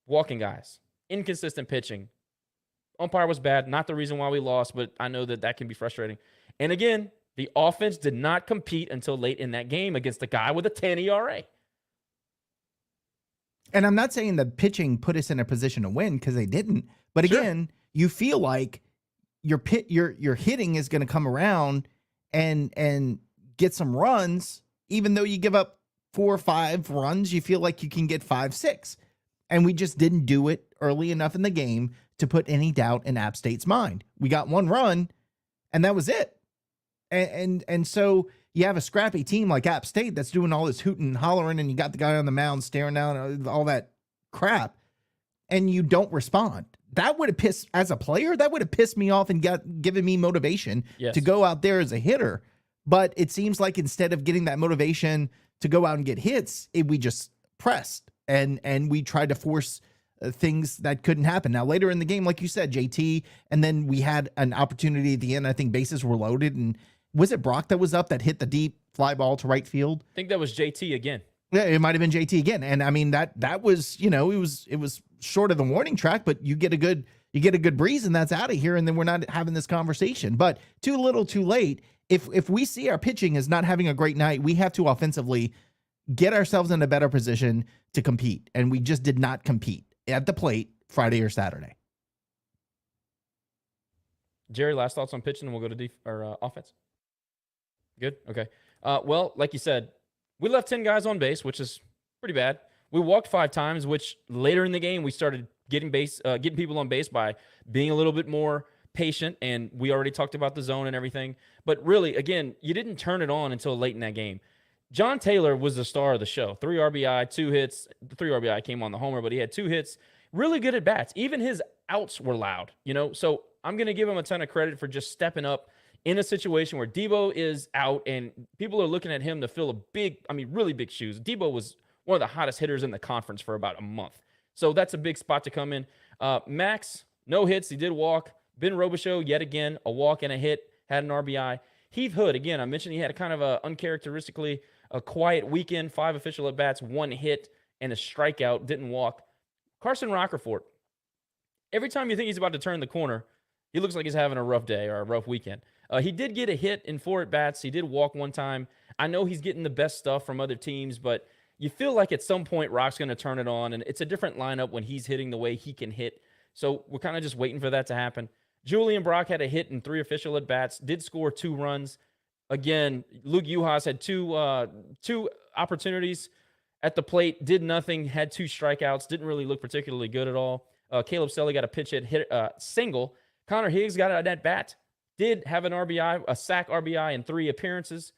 G: walking guys, inconsistent pitching. Umpire was bad. Not the reason why we lost, but I know that can be frustrating. And again, the offense did not compete until late in that game against a guy with a 10 ERA.
I: And I'm not saying the pitching put us in a position to win, because they didn't. But again, you feel like your hitting is going to come around and get some runs, even though you give up 4 or 5 runs. You feel like you can get 5, 6, and we just didn't do it early enough in the game to put any doubt in App State's mind. We got 1 run, and that was it. And so you have a scrappy team like App State that's doing all this hooting and hollering, and you got the guy on the mound staring down, all that crap, and you don't respond. That would have pissed, as a player, that would have pissed me off and given me motivation to go out there as a hitter. But it seems like instead of getting that motivation to go out and get hits, we just pressed and we tried to force things that couldn't happen. Now, later in the game, like you said, JT, and then we had an opportunity at the end. I think bases were loaded, and was it Brock that was up that hit the deep fly ball to right field?
G: I think that was JT again.
I: Yeah, it might have been JT again. And I mean, that was, it was short of the warning track, but you get a good breeze and that's out of here. And then we're not having this conversation. But too little, too late. If we see our pitching is not having a great night, we have to offensively get ourselves in a better position to compete. And we just did not compete at the plate Friday or Saturday.
G: Jerry, last thoughts on pitching, and we'll go to offense. Good? Okay. Well, like you said, we left 10 guys on base, which is pretty bad. We walked 5 times, which later in the game, we started getting people on base by being a little bit more patient, and we already talked about the zone and everything. But really, again, you didn't turn it on until late in that game. John Taylor was the star of the show. 3 RBI, 2 hits. The 3 RBI came on the homer, but he had 2 hits. Really good at bats. Even his outs were loud, So I'm going to give him a ton of credit for just stepping up in a situation where Debo is out and people are looking at him to fill really big shoes. Debo was one of the hottest hitters in the conference for about a month. So that's a big spot to come in. Max, no hits. He did walk. Ben Robichaux, yet again, a walk and a hit, had an RBI. Heath Hood, again, I mentioned he had a kind of a uncharacteristically a quiet weekend, 5 official at-bats, 1 hit, and a strikeout, didn't walk. Carson Rockerfort, every time you think he's about to turn the corner, he looks like he's having a rough day or a rough weekend. He did get a hit in 4 at-bats. He did walk 1 time. I know he's getting the best stuff from other teams, but you feel like at some point Rock's going to turn it on, and it's a different lineup when he's hitting the way he can hit. So we're kind of just waiting for that to happen. Julian Brock had a hit in 3 official at-bats, did score 2 runs. Again, Luke Uhas had two opportunities at the plate, did nothing, had 2 strikeouts, didn't really look particularly good at all. Caleb Selly got a pitch hit single. Connor Higgs got an at-bat, did have an RBI, a sack RBI in 3 appearances.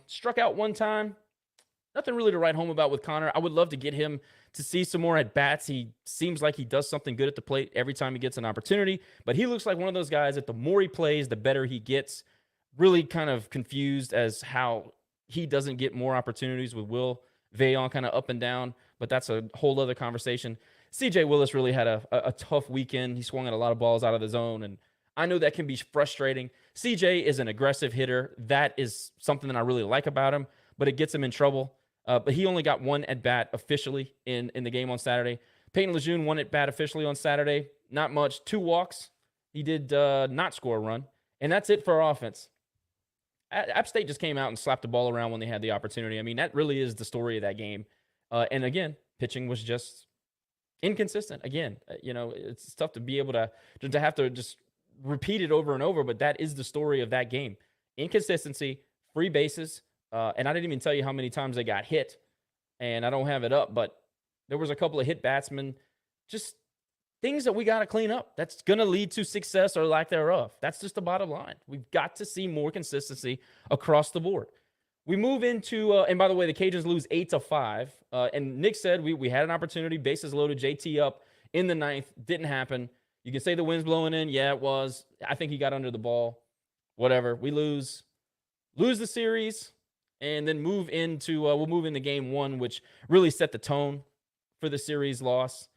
G: Struck out 1 time. Nothing really to write home about with Connor. I would love to get him to see some more at-bats. He seems like he does something good at the plate every time he gets an opportunity, but he looks like one of those guys that the more he plays, the better he gets. Really kind of confused as how he doesn't get more opportunities with Will Veillon kind of up and down, but that's a whole other conversation. CJ Willis really had a tough weekend. He swung at a lot of balls out of the zone, and I know that can be frustrating. CJ is an aggressive hitter. That is something that I really like about him, but it gets him in trouble. But he only got 1 at-bat officially in the game on Saturday. Peyton Lejeune 1 at-bat officially on Saturday. Not much. 2 walks. He did not score a run. And that's it for our offense. App State just came out and slapped the ball around when they had the opportunity. I mean, that really is the story of that game. And again, pitching was just inconsistent. Again, it's tough to be able to have to just repeat it over and over, but that is the story of that game. Inconsistency, free bases, and I didn't even tell you how many times they got hit, and I don't have it up, but there was a couple of hit batsmen, just things that we got to clean up. That's going to lead to success or lack thereof. That's just the bottom line. We've got to see more consistency across the board. We move into, and by the way, the Cajuns lose 8-5. And Nick said we had an opportunity, bases loaded, JT up in the 9th. Didn't happen. You can say the wind's blowing in. Yeah, it was. I think he got under the ball. Whatever. We lose the series, and then move into, we'll move into game 1, which really set the tone for the series loss.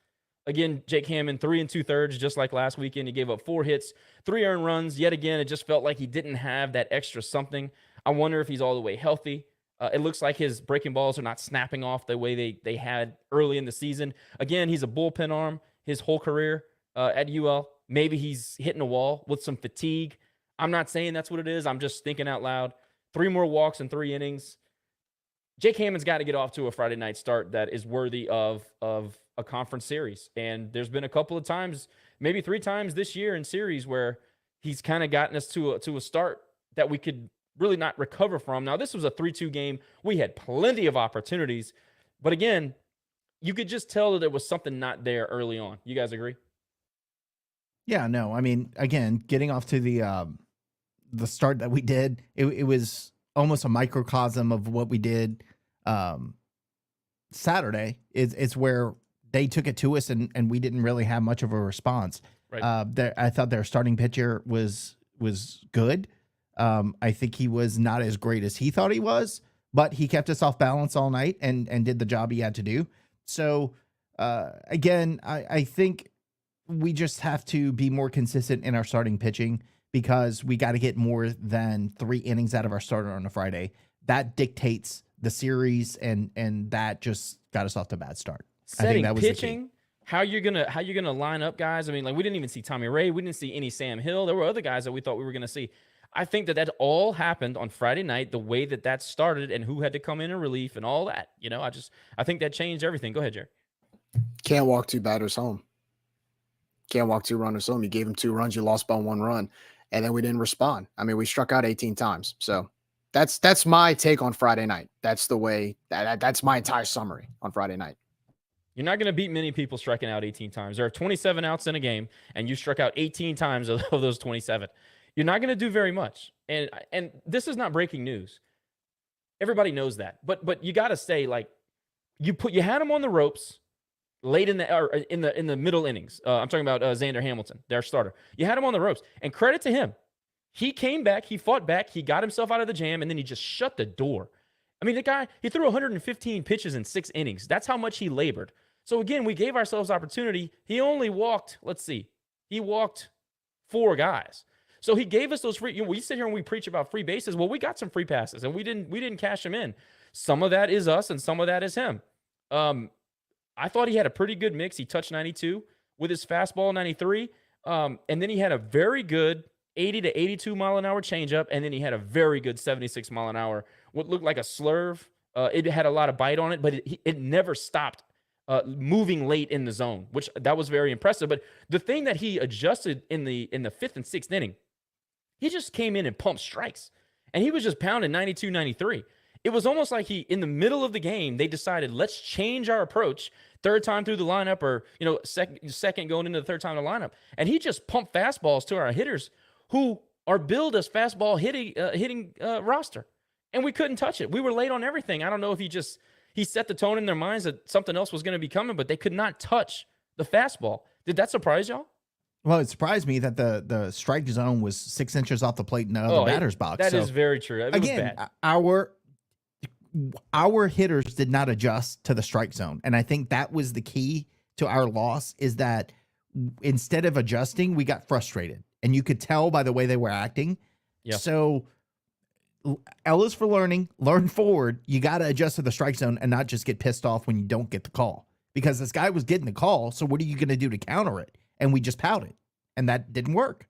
G: Again, Jake Hammond, 3 2/3, just like last weekend. He gave up 4 hits, 3 earned runs. Yet again, it just felt like he didn't have that extra something. I wonder if he's all the way healthy. It looks like his breaking balls are not snapping off the way they had early in the season. Again, he's a bullpen arm his whole career at UL. Maybe he's hitting a wall with some fatigue. I'm not saying that's what it is. I'm just thinking out loud. 3 more walks in 3 innings. Jake Hammond's got to get off to a Friday night start that is worthy of a conference series. And there's been a couple of times, maybe 3 times this year in series where he's kind of gotten us to a start that we could really not recover from. Now, this was a 3-2 game. We had plenty of opportunities. But again, you could just tell that there was something not there early on. You guys agree?
I: Yeah, no. I mean, again, getting off to the start that we did, it was almost a microcosm of what we did Saturday. It's where they took it to us and we didn't really have much of a response.
G: Right.
I: I thought their starting pitcher was good. I think he was not as great as he thought he was, but he kept us off balance all night and did the job he had to do. So again, I think we just have to be more consistent in our starting pitching because we got to get more than 3 innings out of our starter on a Friday. That dictates the series, and that just got us off to a bad start. I think that was
G: pitching, how you're gonna line up guys. I mean, like, we didn't even see Tommy Ray. We didn't see any Sam Hill. There were other guys that we thought we were gonna see. I think that all happened on Friday night, the way that started and who had to come in relief and all that. I think that changed everything. Go ahead, Jerry.
H: Can't walk 2 batters home. Can't walk 2 runners home. You gave them 2 runs. You lost by 1 run. And then we didn't respond. I mean, we struck out 18 times. So that's my take on Friday night. That's the way that's my entire summary on Friday night.
G: You're not going to beat many people striking out 18 times. There are 27 outs in a game, and you struck out 18 times of those 27. You're not going to do very much. And this is not breaking news. Everybody knows that. But you got to say, like, you had them on the ropes late in the middle innings. I'm talking about Xander Hamilton, their starter. You had him on the ropes, and credit to him. He came back, he fought back, he got himself out of the jam, and then he just shut the door. I mean, the guy, he threw 115 pitches in 6 innings. That's how much he labored. So again, we gave ourselves opportunity. He only walked, he walked 4 guys. So he gave us those free, we sit here and we preach about free bases. Well, we got some free passes and we didn't cash them in. Some of that is us and some of that is him. I thought he had a pretty good mix. He touched 92 with his fastball 93. And then he had a very good 80 to 82 mile an hour changeup. And then he had a very good 76 mile an hour, what looked like a slurve. It had a lot of bite on it, but it never stopped moving late in the zone, which that was very impressive. But the thing that he adjusted in the 5th and 6th inning, he just came in and pumped strikes. And he was just pounding 92, 93. It was almost like in the middle of the game, they decided, let's change our approach. Third time through the lineup, or second going into the third time in the lineup, and he just pumped fastballs to our hitters who are billed as fastball hitting roster, and we couldn't touch it. We were late on everything. I don't know if he set the tone in their minds that something else was going to be coming, but they could not touch the fastball. Did that surprise y'all?
I: Well, it surprised me that the strike zone was 6 inches off the plate in the other batter's box.
G: That is very true. It was bad.
I: Our hitters did not adjust to the strike zone. And I think that was the key to our loss, is that instead of adjusting, we got frustrated. And you could tell by the way they were acting.
G: Yeah.
I: So L is for learning. Learn forward. You got to adjust to the strike zone and not just get pissed off when you don't get the call. Because this guy was getting the call, so what are you going to do to counter it? And we just pouted. And that didn't work.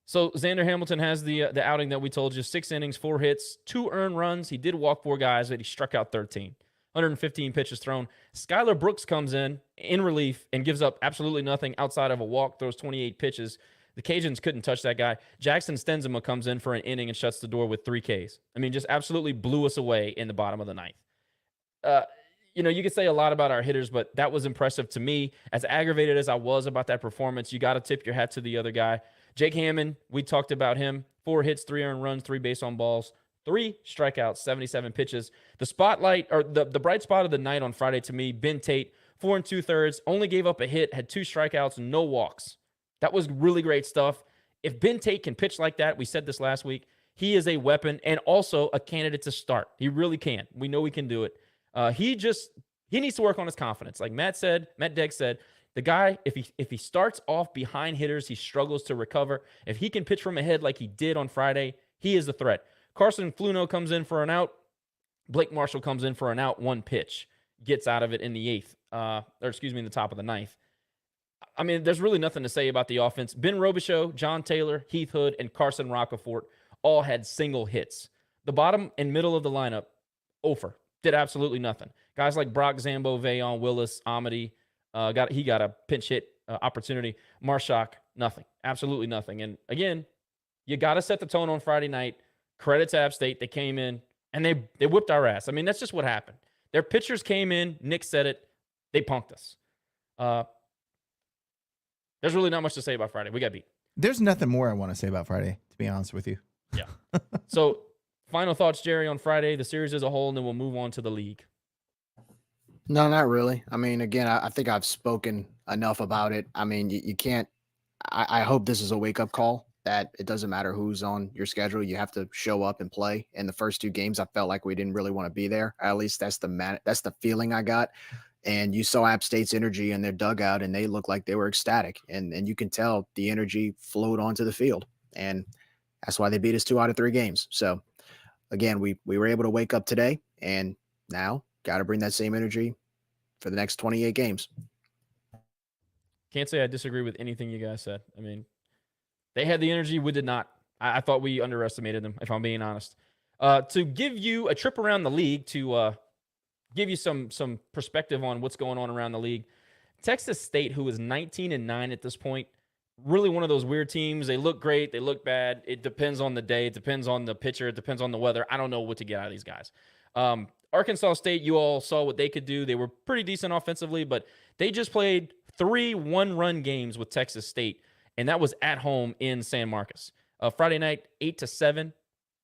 G: So Xander Hamilton has the outing that we told you, 6 innings, 4 hits, 2 earned runs. He did walk 4 guys, but he struck out 13. 115 pitches thrown. Skylar Brooks comes in relief and gives up absolutely nothing outside of a walk, throws 28 pitches. The Cajuns couldn't touch that guy. Jackson Stenzema comes in for an inning and shuts the door with 3 Ks. I mean, just absolutely blew us away in the bottom of the 9th. You could say a lot about our hitters, but that was impressive to me. As aggravated as I was about that performance, you got to tip your hat to the other guy. Jake Hammond, we talked about him. 4 hits, 3 earned runs, 3 base on balls, 3 strikeouts, 77 pitches. The spotlight, or the bright spot of the night on Friday to me, Ben Tate, 4 2/3, only gave up a hit, had 2 strikeouts, no walks. That was really great stuff. If Ben Tate can pitch like that, we said this last week, he is a weapon and also a candidate to start. He really can. We know he can do it. He needs to work on his confidence. Like Matt Degg said, the guy, if he starts off behind hitters, he struggles to recover. If he can pitch from ahead like he did on Friday, he is the threat. Carson Fluno comes in for an out. Blake Marshall comes in for an out, 1 pitch. Gets out of it in the 8th. In the top of the 9th. I mean, there's really nothing to say about the offense. Ben Robichaux, John Taylor, Heath Hood, and Carson Roccaforte all had single hits. The bottom and middle of the lineup, Ofer, did absolutely nothing. Guys like Brock Zambo, Vayon, Willis, Amity, got a pinch hit opportunity. Marshak, nothing. Absolutely nothing. And again, you got to set the tone on Friday night. Credit to App State. They came in and they whipped our ass. I mean, that's just what happened. Their pitchers came in. Nick said it. They punked us. There's really not much to say about Friday. We got beat.
I: There's nothing more I want to say about Friday, to be honest with you.
G: Yeah. So final thoughts, Jerry, on Friday, the series as a whole, and then we'll move on to the league.
H: No, not really. I mean, again, I think I've spoken enough about it. I mean, you can't – I hope this is a wake-up call that it doesn't matter who's on your schedule. You have to show up and play. In the first 2 games, I felt like we didn't really want to be there. At least that's the feeling I got. And you saw App State's energy in their dugout, and they looked like they were ecstatic. And you can tell the energy flowed onto the field. And that's why they beat us 2 out of 3 games. So, again, we were able to wake up today, and now got to bring that same energy for the next 28 games.
G: Can't say I disagree with anything you guys said. I mean, they had the energy. We did not. I thought we underestimated them, if I'm being honest. To give you a trip around the league, to give you some perspective on what's going on around the league, Texas State, who is 19-9 at this point, really one of those weird teams. They look great. They look bad. It depends on the day. It depends on the pitcher. It depends on the weather. I don't know what to get out of these guys. Arkansas State, you all saw what they could do. They were pretty decent offensively, but they just played 3 one-run games with Texas State, and that was at home in San Marcos. Friday night, 8-7,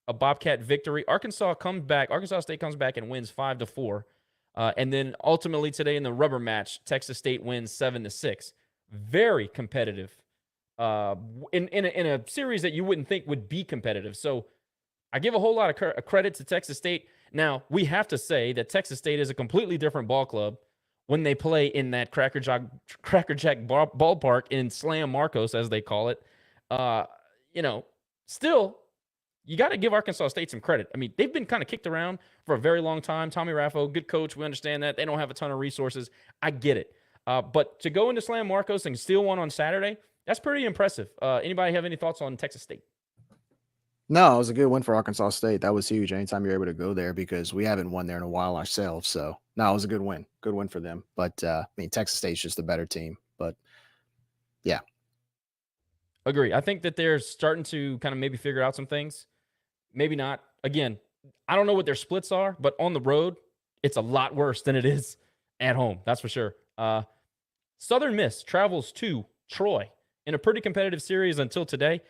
G: a Bobcat victory. Arkansas State comes back and wins 5-4. And then ultimately today in the rubber match, Texas State wins 7-6. Very competitive in a series that you wouldn't think would be competitive. So I give a whole lot of credit to Texas State. Now, we have to say that Texas State is a completely different ball club when they play in that Crackerjack ballpark in Slam Marcos, as they call it. Still, you got to give Arkansas State some credit. I mean, they've been kind of kicked around for a very long time. Tommy Raffo, good coach. We understand that. They don't have a ton of resources. I get it. But to go into Slam Marcos and steal one on Saturday, that's pretty impressive. Anybody have any thoughts on Texas State?
H: No, it was a good win for Arkansas State. That was huge anytime you're able to go there because we haven't won there in a while ourselves. So, no, it was a good win. Good win for them. But, Texas State's just a better team. But, yeah.
G: Agree. I think that they're starting to kind of maybe figure out some things. Maybe not. Again, I don't know what their splits are, but on the road, it's a lot worse than it is at home. That's for sure. Southern Miss travels to Troy in a pretty competitive series until today.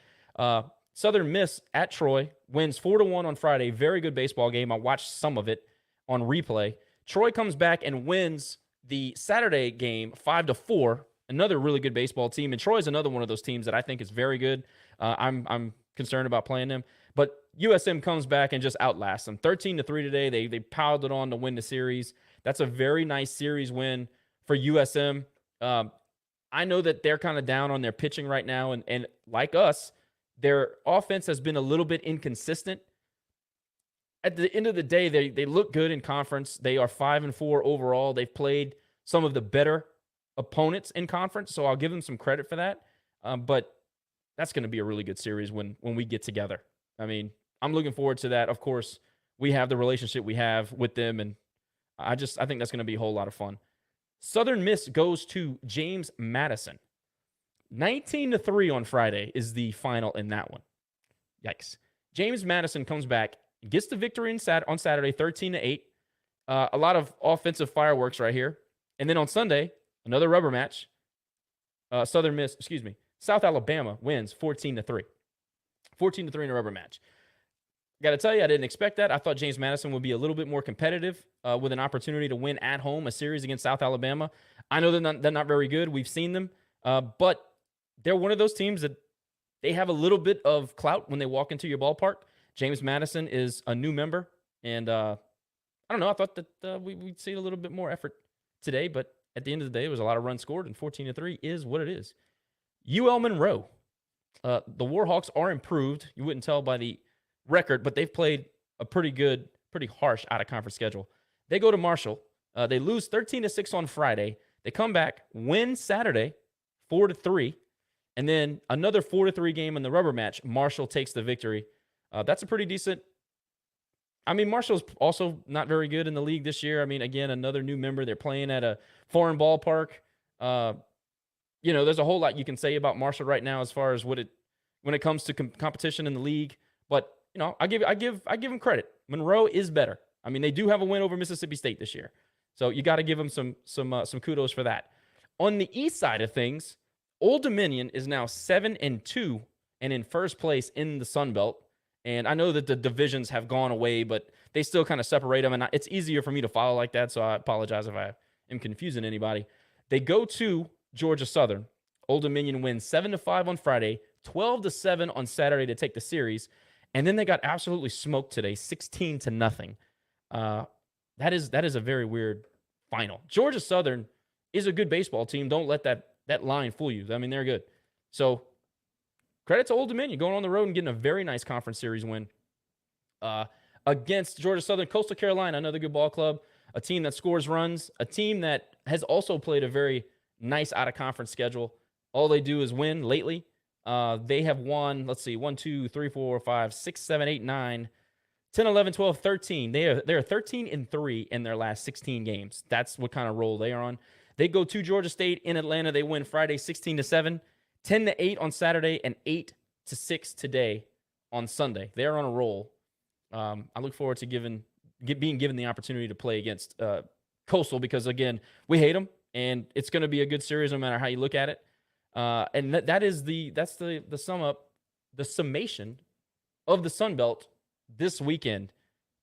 G: Southern Miss at Troy wins 4-1 on Friday. Very good baseball game. I watched some of it on replay. Troy comes back and wins the Saturday game 5-4. Another really good baseball team. And Troy's another one of those teams that I think is very good. I'm concerned about playing them. But USM comes back and just outlasts them. 13-3 today. They piled it on to win the series. That's a very nice series win for USM. I know that they're kind of down on their pitching right now. And like us, their offense has been a little bit inconsistent. At the end of the day, they look good in conference. They are 5-4 overall. They've played some of the better opponents in conference, so I'll give them some credit for that. But that's going to be a really good series when we get together. I mean, I'm looking forward to that. Of course, we have the relationship we have with them, and I think that's going to be a whole lot of fun. Southern Miss goes to James Madison. 19-3 on Friday is the final in that one. Yikes. James Madison comes back, gets the victory on Saturday, 13-8. A lot of offensive fireworks right here. And then on Sunday, another rubber match. South Alabama wins 14-3. 14-3 in a rubber match. Got to tell you, I didn't expect that. I thought James Madison would be a little bit more competitive with an opportunity to win at home a series against South Alabama. I know they're not very good. We've seen them. But they're one of those teams that they have a little bit of clout when they walk into your ballpark. James Madison is a new member. And I don't know. I thought that we'd see a little bit more effort today. But at the end of the day, it was a lot of runs scored. And 14-3 is what it is. UL Monroe. The Warhawks are improved. You wouldn't tell by the record, but they've played a pretty harsh out-of-conference schedule. They go to Marshall. They lose 13-6 on Friday. They come back, win Saturday, 4-3, and then another 4-3 game in the rubber match. Marshall takes the victory. That's a pretty decent. I mean, Marshall's also not very good in the league this year. I mean, again, another new member. They're playing at a foreign ballpark. There's a whole lot you can say about Marshall right now as far as when it comes to competition in the league. But I give them credit. Monroe is better. I mean, they do have a win over Mississippi State this year, so you got to give them some kudos for that. On the east side of things, Old Dominion is now 7-2 and in first place in the Sun Belt. And I know that the divisions have gone away, but they still kind of separate them, and it's easier for me to follow like that. So I apologize if I am confusing anybody. They go to Georgia Southern. Old Dominion wins 7-5 on Friday, 12-7 on Saturday to take the series. And then they got absolutely smoked today, 16-0. That is a very weird final. Georgia Southern is a good baseball team. Don't let that line fool you. I mean, they're good. So credit to Old Dominion going on the road and getting a very nice conference series win against Georgia Southern. Coastal Carolina, another good ball club, a team that scores runs, a team that has also played a very nice out-of-conference schedule. All they do is win lately. They have won, 1, 2, 3, 4, 5, 6, 7, 8, 9, 10, 11, 12, 13. They are 13-3 in their last 16 games. That's what kind of roll they are on. They go to Georgia State in Atlanta. They win Friday 16-7, 10-8 on Saturday, and 8-6 today on Sunday. They are on a roll. I look forward to being given the opportunity to play against Coastal because, again, we hate them, and it's going to be a good series no matter how you look at it. And that's the summation of the Sun Belt this weekend.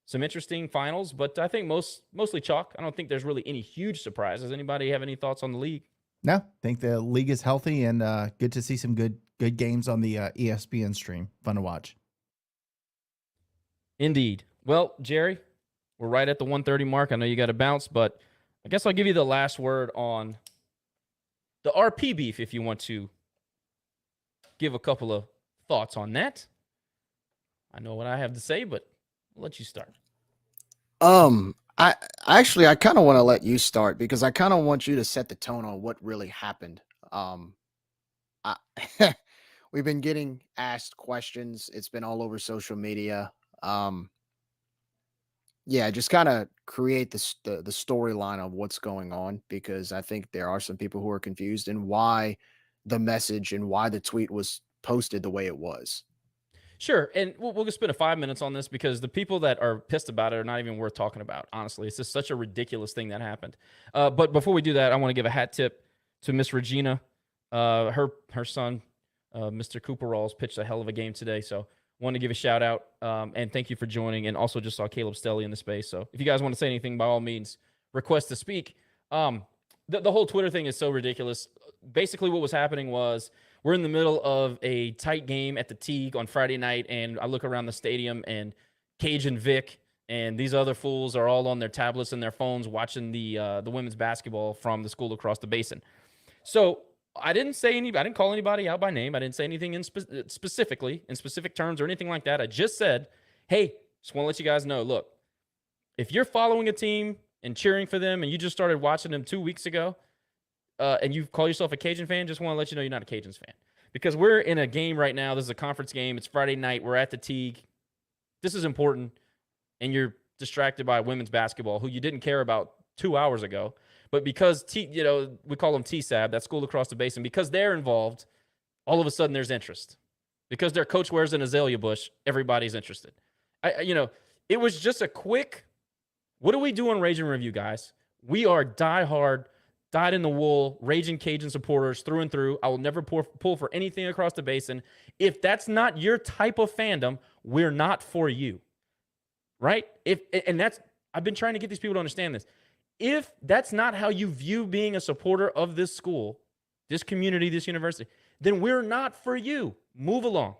G: Some interesting finals, but I think mostly chalk. I don't think there's really any huge surprises. Anybody have any thoughts on the league?
I: No, I think the league is healthy and good to see some good games on the ESPN stream. Fun to watch.
G: Indeed. Well, Jerry, we're right at the 1:30 mark. I know you got to bounce, but I guess I'll give you the last word on the RP beef if you want to give a couple of thoughts on that. I know what I have to say, but I'll let you start.
H: I kind of want to let you start because I kind of want you to set the tone on what really happened. I, we've been getting asked questions. It's been all over social media. Yeah, just kind of create the storyline of what's going on, because I think there are some people who are confused and why the message and why the tweet was posted the way it was.
G: Sure, and we'll just spend 5 minutes on this because the people that are pissed about it are not even worth talking about, honestly. It's just such a ridiculous thing that happened. But before we do that, I want to give a hat tip to Miss Regina. Her son, Mr. Cooper Rawls, pitched a hell of a game today, so want to give a shout out, and thank you for joining. And also just saw Caleb Stelly in the space. So if you guys want to say anything, by all means, request to speak. The whole Twitter thing is so ridiculous. Basically, what was happening was we're in the middle of a tight game at the Teague on Friday night, and I look around the stadium, and Cajun Vic and these other fools are all on their tablets and their phones watching the women's basketball from the school across the basin. So I didn't call anybody out by name. I didn't say anything specifically in specific terms or anything like that. I just said, hey, just want to let you guys know, look, if you're following a team and cheering for them and you just started watching them 2 weeks ago and you call yourself a Cajun fan, just want to let you know you're not a Cajuns fan. Because we're in a game right now. This is a conference game. It's Friday night. We're at the Teague. This is important. And you're distracted by women's basketball, who you didn't care about 2 hours ago. But because, we call them TSAB, that school across the basin, because they're involved, all of a sudden there's interest. Because their coach wears an azalea bush, everybody's interested. It was just a quick, what do we do on Ragin Review, guys? We are diehard, dyed-in-the-wool, Ragin Cajun supporters through and through. I will never pull for anything across the basin. If that's not your type of fandom, we're not for you. Right? I've been trying to get these people to understand this. If that's not how you view being a supporter of this school, this community, this university, then we're not for you. Move along.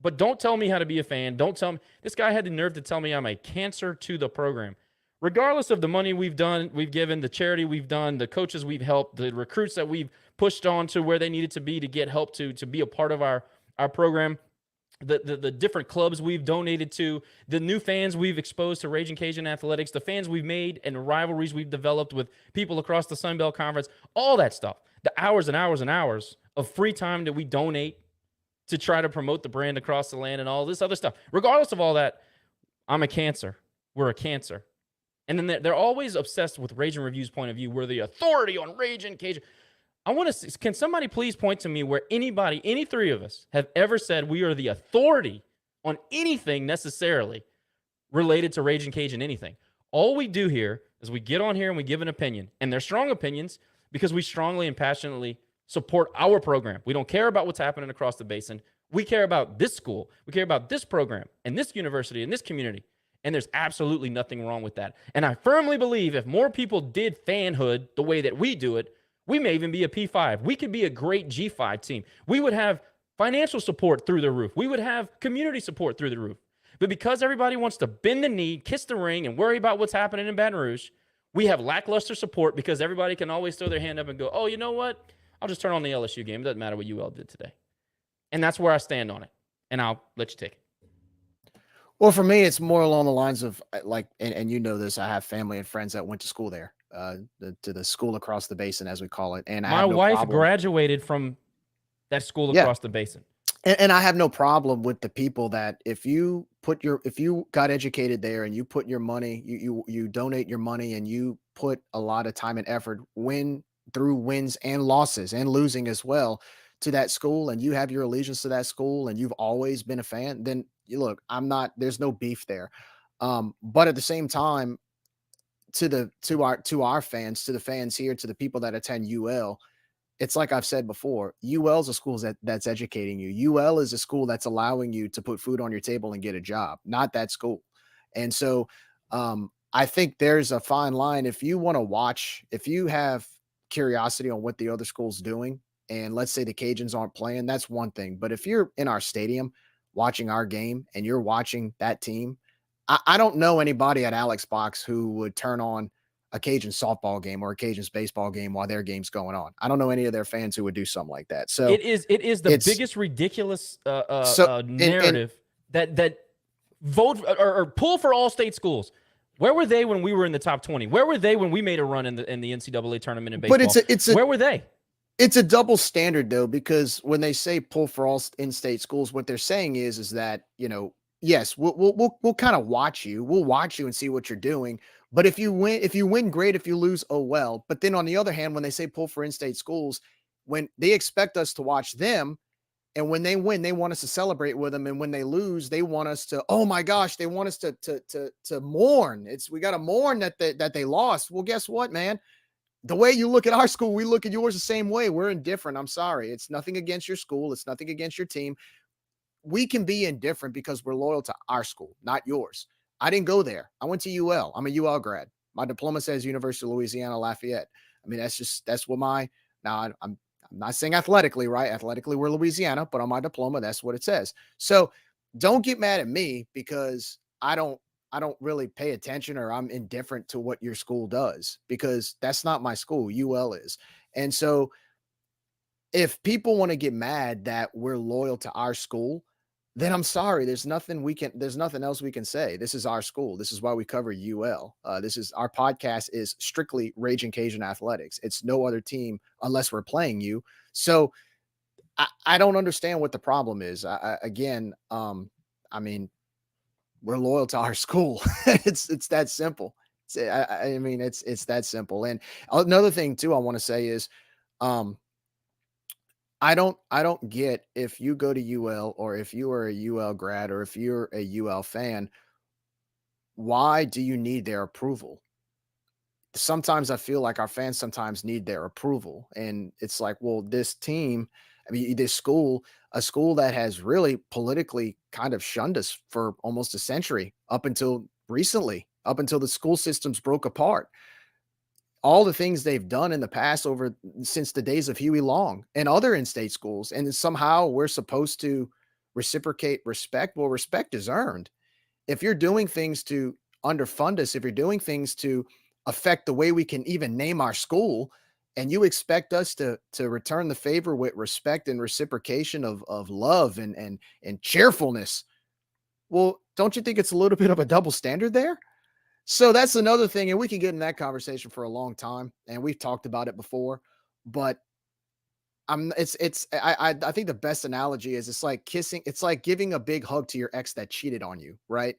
G: But don't tell me how to be a fan. Don't tell me. This guy had the nerve to tell me I'm a cancer to the program. Regardless of the money we've given, the charity we've done, the coaches we've helped, the recruits that we've pushed on to where they needed to be to get help to be a part of our program, the different clubs we've donated to, the new fans we've exposed to Ragin Cajun athletics, the fans we've made and the rivalries we've developed with people across the Sun Belt Conference, all that stuff, the hours and hours and hours of free time that we donate to try to promote the brand across the land and all this other stuff. Regardless of all that, I'm a cancer. We're a cancer. And then they're always obsessed with Ragin Review's point of view. We're the authority on Ragin Cajun. I want to see, can somebody please point to me where anybody, any three of us, have ever said we are the authority on anything necessarily related to Ragin Cajun anything? All we do here is we get on here and we give an opinion. And they're strong opinions because we strongly and passionately support our program. We don't care about what's happening across the basin. We care about this school. We care about this program and this university and this community. And there's absolutely nothing wrong with that. And I firmly believe if more people did fanhood the way that we do it, we may even be a P5. We could be a great G5 team. We would have financial support through the roof. We would have community support through the roof. But because everybody wants to bend the knee, kiss the ring, and worry about what's happening in Baton Rouge, we have lackluster support because everybody can always throw their hand up and go, oh, you know what? I'll just turn on the LSU game. It doesn't matter what UL did today. And that's where I stand on it. And I'll let you take it.
H: Well, for me, it's more along the lines of and you know this, I have family and friends that went to school there, to the school across the basin, as we call it. And
G: my wife graduated from that school across the basin.
H: And I have no problem with the people that if you got educated there and you put your money, you donate your money and you put a lot of time and effort through wins and losses and losing as well to that school, and you have your allegiance to that school and you've always been a fan, then look, there's no beef there. But at the same time, to our fans, to the fans here, to the people that attend UL, it's like I've said before, UL is a school that's educating you. UL is a school that's allowing you to put food on your table and get a job, not that school. And so I think there's a fine line. If you want to watch, if you have curiosity on what the other school's doing, and let's say the Cajuns aren't playing, that's one thing. But if you're in our stadium watching our game and you're watching that team, I don't know anybody at Alex Box who would turn on a Cajun softball game or a Cajuns baseball game while their game's going on. I don't know any of their fans who would do something like that. So
G: it is the biggest ridiculous narrative that vote or pull for all state schools. Where were they when we were in the top 20? Where were they when we made a run in the NCAA tournament in baseball?
H: But where were they? It's a double standard though, because when they say pull for all in-state schools, what they're saying is that, yes, we'll kind of watch you. We'll watch you and see what you're doing. But if you win, great. If you lose, oh well. But then on the other hand, when they say pull for in-state schools, when they expect us to watch them, and when they win, they want us to celebrate with them. And when they lose, they want us to, oh my gosh, they want us to mourn. We got to mourn that they lost. Well, guess what, man? The way you look at our school, we look at yours the same way. We're indifferent. I'm sorry. It's nothing against your school. It's nothing against your team. We can be indifferent because we're loyal to our school, not yours. I didn't go there. I went to UL. I'm a UL grad. My diploma says University of Louisiana Lafayette. I mean, that's what I'm not saying athletically, right? Athletically, we're Louisiana, but on my diploma, that's what it says. So don't get mad at me because I don't really pay attention or I'm indifferent to what your school does, because that's not my school. UL is. And so if people want to get mad that we're loyal to our school, then I'm sorry. There's nothing else we can say. This is our school. This is why we cover UL. Our podcast is strictly Ragin Cajun athletics. It's no other team unless we're playing you. So I don't understand what the problem is. I mean, we're loyal to our school. It's that simple. It's that simple. And another thing too, I want to say is, I don't get, if you go to UL or if you are a UL grad or if you're a UL fan, why do you need their approval? Sometimes I feel like our fans sometimes need their approval. And it's like, well, this team, this school, a school that has really politically kind of shunned us for almost a century up until recently, up until the school systems broke apart. All the things they've done in the past since the days of Huey Long and other in-state schools. And somehow we're supposed to reciprocate respect. Well, respect is earned. If you're doing things to underfund us, if you're doing things to affect the way we can even name our school, and you expect us to return the favor with respect and reciprocation of love and cheerfulness, well, don't you think it's a little bit of a double standard there? So that's another thing, and we can get in that conversation for a long time, and we've talked about it before. But I think the best analogy is it's like kissing. It's like giving a big hug to your ex that cheated on you, right?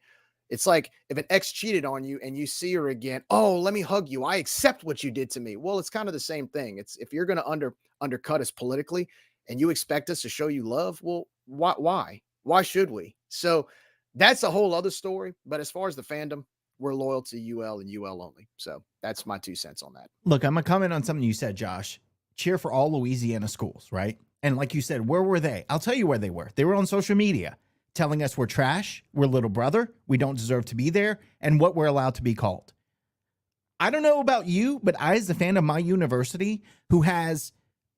H: It's like if an ex cheated on you and you see her again, oh, let me hug you. I accept what you did to me. Well, it's kind of the same thing. It's if you're going to undercut us politically and you expect us to show you love, well, why? Why should we? So that's a whole other story. But as far as the fandom, we're loyal to UL and UL only. So that's my 2 cents on that.
I: Look, I'm going to comment on something you said, Josh. Cheer for all Louisiana schools, right? And like you said, where were they? I'll tell you where they were. They were on social media telling us we're trash, we're little brother, we don't deserve to be there, and what we're allowed to be called. I don't know about you, but I, as a fan of my university, who has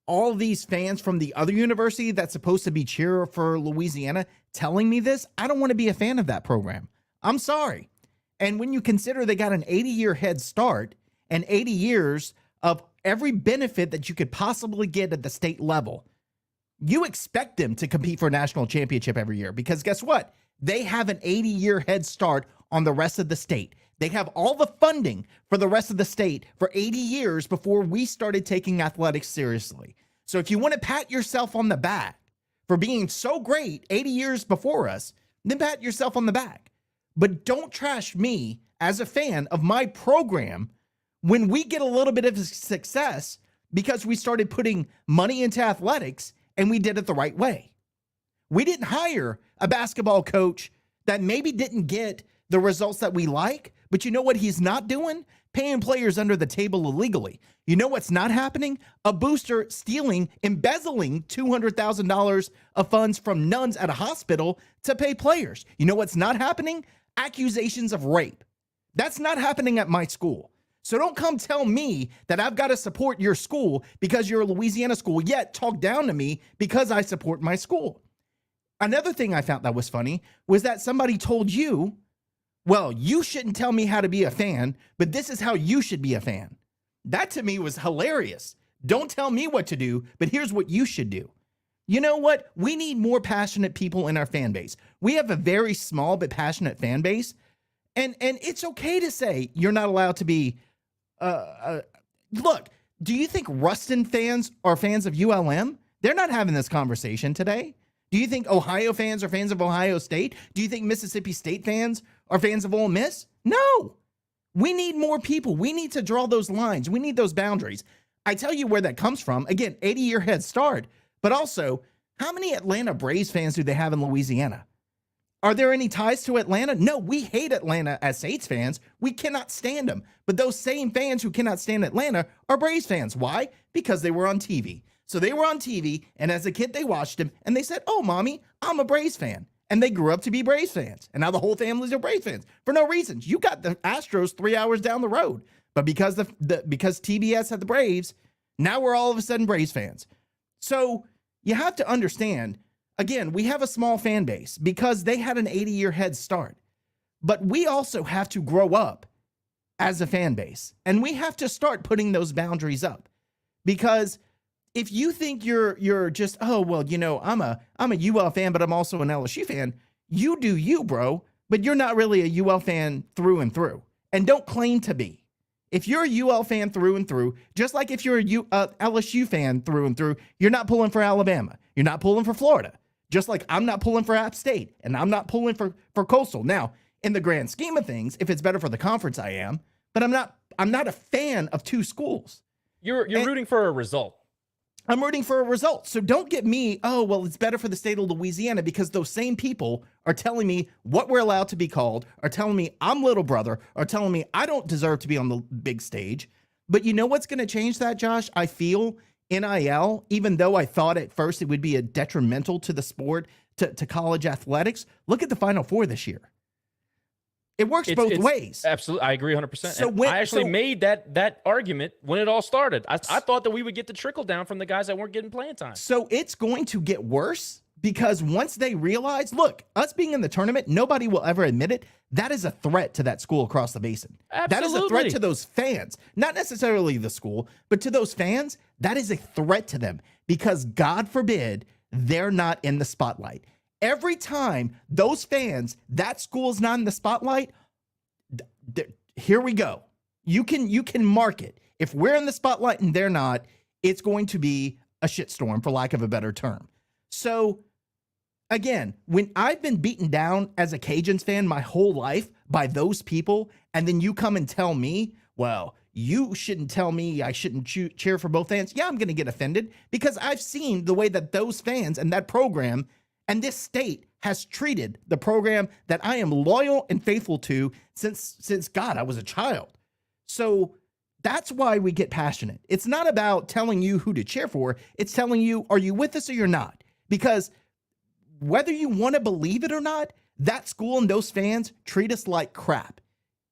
I: all these fans from the other university that's supposed to be cheer for Louisiana telling me this, I don't want to be a fan of that program. I'm sorry. And when you consider they got an 80-year head start and 80 years of every benefit that you could possibly get at the state level, you expect them to compete for a national championship every year, because guess what? They have an 80-year head start on the rest of the state. They have all the funding for the rest of the state for 80 years before we started taking athletics seriously. So if you want to pat yourself on the back for being so great 80 years before us, then pat yourself on the back. But don't trash me as a fan of my program when we get a little bit of success because we started putting money into athletics and we did it the right way. We didn't hire a basketball coach that maybe didn't get the results that we like, but you know what he's not doing? Paying players under the table illegally. You know what's not happening? A booster stealing, embezzling $200,000 of funds from nuns at a hospital to pay players. You know what's not happening? Accusations of rape. That's not happening at my school. So don't come tell me that I've got to support your school because you're a Louisiana school, yet talk down to me because I support my school. Another thing I found that was funny was that somebody told you well, you shouldn't tell me how to be a fan, but this is how you should be a fan. That to me was hilarious. Don't tell me what to do, but here's what you should do. You know what? We need more passionate people in our fan base. We have a very small but passionate fan base. And it's okay to say you're not allowed to be, look, do you think Ruston fans are fans of ULM? They're not having this conversation today. Do you think Ohio fans are fans of Ohio State? Do you think Mississippi State fans are fans of Ole Miss? No. We need more people. We need to draw those lines. We need those boundaries. I tell you where that comes from. Again, 80-year head start. But also, how many Atlanta Braves fans do they have in Louisiana? Are there any ties to Atlanta? No, we hate Atlanta as Saints fans. We cannot stand them. But those same fans who cannot stand Atlanta are Braves fans. Why? Because they were on TV. So they were on TV, and as a kid, they watched him, and they said, oh, mommy, I'm a Braves fan. And they grew up to be Braves fans. And now the whole family's are Braves fans for no reasons. You got the Astros 3 hours down the road. But because because TBS had the Braves, now we're all of a sudden Braves fans. So you have to understand, again, we have a small fan base because they had an 80-year head start. But we also have to grow up as a fan base. And we have to start putting those boundaries up. Because if you think you're just, oh, well, you know, I'm a UL fan, but I'm also an LSU fan, you do you, bro. But you're not really a UL fan through and through. And don't claim to be. If you're a UL fan through and through, just like if you're a LSU fan through and through, you're not pulling for Alabama. You're not pulling for Florida. Just like I'm not pulling for App State, and I'm not pulling for Coastal. Now, in the grand scheme of things, if it's better for the conference, I am. But I'm not a fan of two schools.
G: You're rooting for a result.
I: I'm rooting for a result. So don't get me, oh, well, it's better for the state of Louisiana because those same people are telling me what we're allowed to be called, are telling me I'm little brother, are telling me I don't deserve to be on the big stage. But you know what's going to change that, Josh? I feel NIL, even though I thought at first it would be a detrimental to the sport, to college athletics. Look at the Final Four this year. It works both ways.
G: Absolutely. I agree 100%. So I actually made that argument when it all started. I thought that we would get the trickle down from the guys that weren't getting playing time.
I: So it's going to get worse because once they realize, look, us being in the tournament, nobody will ever admit it. That is a threat to that school across the basin.
G: Absolutely.
I: That is a threat to those fans, not necessarily the school, but to those fans, that is a threat to them because God forbid they're not in the spotlight. Every time those fans, that school's not in the spotlight, here we go. You can mark it. If we're in the spotlight and they're not, it's going to be a shitstorm, for lack of a better term. So, again, when I've been beaten down as a Cajuns fan my whole life by those people, and then you come and tell me, well, you shouldn't tell me I shouldn't cheer for both fans. Yeah, I'm going to get offended because I've seen the way that those fans and that program and this state has treated the program that I am loyal and faithful to since God, I was a child. So that's why we get passionate. It's not about telling you who to cheer for. It's telling you, are you with us or you're not? Because whether you want to believe it or not, that school and those fans treat us like crap.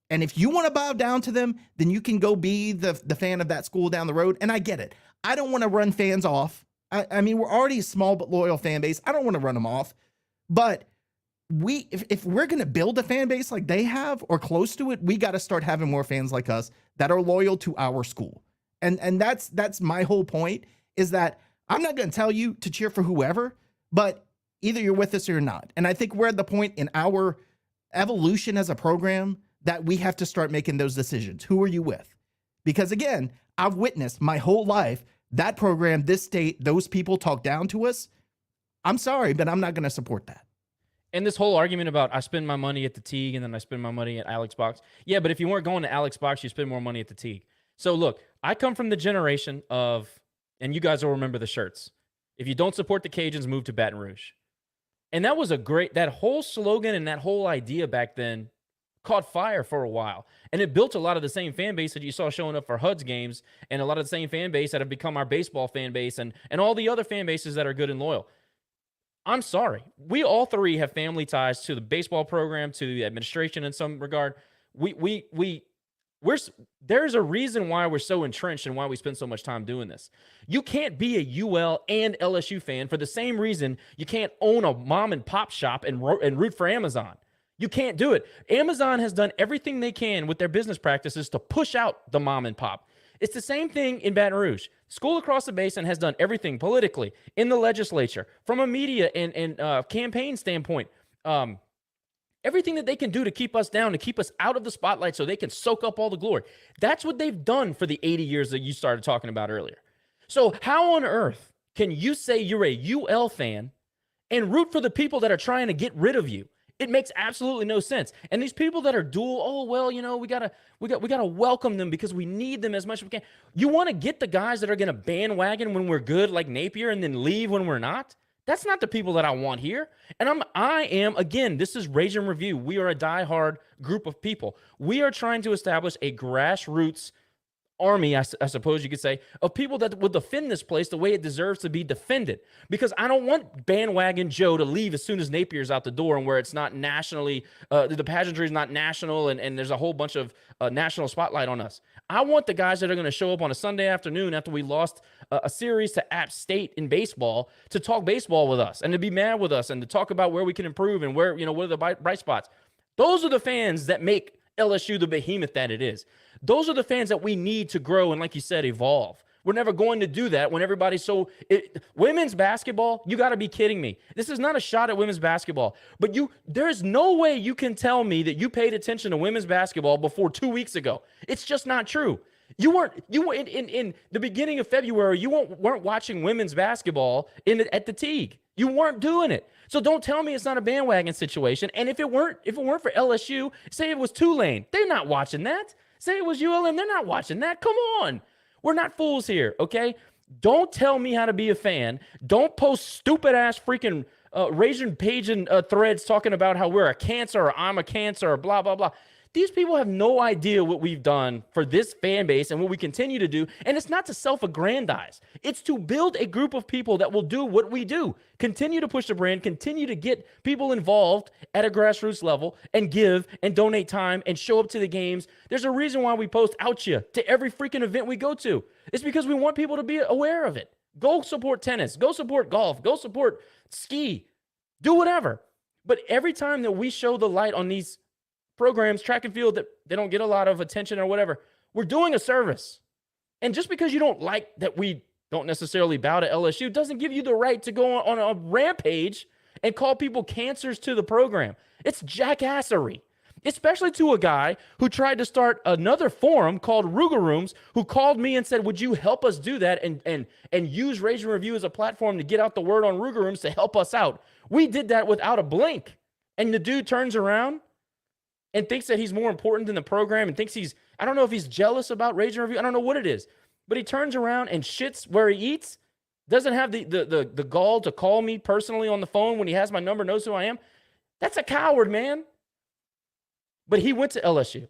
I: And if you want to bow down to them, then you can go be the fan of that school down the road. And I get it. I don't want to run fans off. I mean, we're already a small but loyal fan base. I don't want to run them off. But if we're going to build a fan base like they have or close to it, we got to start having more fans like us that are loyal to our school. And that's my whole point, is that I'm not going to tell you to cheer for whoever, but either you're with us or you're not. And I think we're at the point in our evolution as a program that we have to start making those decisions. Who are you with? Because again, I've witnessed my whole life that program, this state, those people talk down to us. I'm sorry, but I'm not going to support that.
G: And this whole argument about I spend my money at the Teague and then I spend my money at Alex Box. Yeah, but if you weren't going to Alex Box, you spend more money at the Teague. So look, I come from the generation of, and you guys will remember the shirts, if you don't support the Cajuns, move to Baton Rouge. And that was that whole slogan and that whole idea back then caught fire for a while. And it built a lot of the same fan base that you saw showing up for HUD's games and a lot of the same fan base that have become our baseball fan base and all the other fan bases that are good and loyal. I'm sorry. We all three have family ties to the baseball program, to the administration in some regard. There's a reason why we're so entrenched and why we spend so much time doing this. You can't be a UL and LSU fan for the same reason you can't own a mom and pop shop and root for Amazon. You can't do it. Amazon has done everything they can with their business practices to push out the mom and pop. It's the same thing in Baton Rouge. School Across the Basin has done everything politically, in the legislature, from a media and campaign standpoint. Everything that they can do to keep us down, to keep us out of the spotlight so they can soak up all the glory. That's what they've done for the 80 years that you started talking about earlier. So how on earth can you say you're a UL fan and root for the people that are trying to get rid of you? It makes absolutely no sense. And these people that are dual, oh, well, you know, we gotta welcome them because we need them as much as we can. You want to get the guys that are going to bandwagon when we're good, like Napier, and then leave when we're not? That's not the people that I want here. And I am, again, this is Ragin Review. We are a diehard group of people. We are trying to establish a grassroots army, I suppose you could say, of people that will defend this place the way it deserves to be defended. Because I don't want bandwagon Joe to leave as soon as Napier's out the door and where it's not nationally, the pageantry is not national and there's a whole bunch of national spotlight on us. I want the guys that are going to show up on a Sunday afternoon after we lost a series to App State in baseball to talk baseball with us and to be mad with us and to talk about where we can improve and where, you know, what are the bright spots. Those are the fans that make LSU the behemoth that it is. Those are the fans that we need to grow and, like you said, evolve. We're never going to do that when everybody's women's basketball, you got to be kidding me. This is not a shot at women's basketball, but there's no way you can tell me that you paid attention to women's basketball before 2 weeks ago. It's just not true. You weren't in the beginning of February, you weren't watching women's basketball at the Teague. You weren't doing it. So don't tell me it's not a bandwagon situation. And if it weren't for LSU, say it was Tulane, they're not watching that. Say it was ULM, they're not watching that. Come on. We're not fools here, okay? Don't tell me how to be a fan. Don't post stupid-ass freaking Ragin Pagin threads talking about how we're a cancer or I'm a cancer or blah, blah, blah. These people have no idea what we've done for this fan base and what we continue to do. And it's not to self-aggrandize. It's to build a group of people that will do what we do. Continue to push the brand, continue to get people involved at a grassroots level and give and donate time and show up to the games. There's a reason why we post out you to every freaking event we go to. It's because we want people to be aware of it. Go support tennis. Go support golf. Go support ski. Do whatever. But every time that we show the light on these programs, track and field, that they don't get a lot of attention or whatever, we're doing a service. And just because you don't like that we don't necessarily bow to LSU doesn't give you the right to go on a rampage and call people cancers to the program. It's jackassery, especially to a guy who tried to start another forum called Ruger Rooms, who called me and said, would you help us do that and use Ragin Review as a platform to get out the word on Ruger Rooms to help us out. We did that without a blink. And the dude turns around and thinks that he's more important than the program and thinks I don't know if he's jealous about Ragin Review. I don't know what it is. But he turns around and shits where he eats, doesn't have the gall to call me personally on the phone when he has my number, knows who I am. That's a coward, man. But he went to LSU.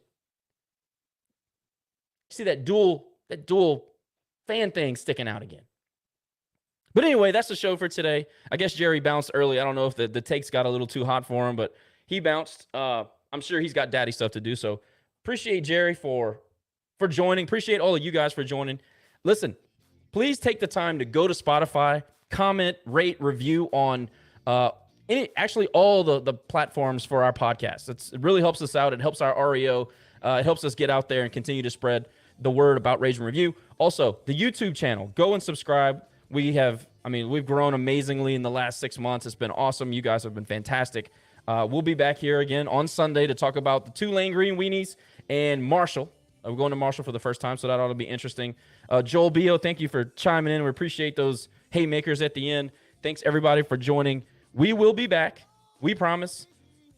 G: See that dual fan thing sticking out again. But anyway, that's the show for today. I guess Jerry bounced early. I don't know if the takes got a little too hot for him, but he bounced. I'm sure he's got daddy stuff to do. So appreciate Jerry for joining. Appreciate all of you guys for joining. Listen, please take the time to go to Spotify, comment, rate, review on actually all the platforms for our podcast. It really helps us out. It helps our REO. It helps us get out there and continue to spread the word about Ragin Review. Also, the YouTube channel, go and subscribe. We've grown amazingly in the last 6 months. It's been awesome. You guys have been fantastic. We'll be back here again on Sunday to talk about the Tulane Green Weenies and Marshall. We're going to Marshall for the first time, so that ought to be interesting. Joel Bio, thank you for chiming in. We appreciate those haymakers at the end. Thanks, everybody, for joining. We will be back. We promise.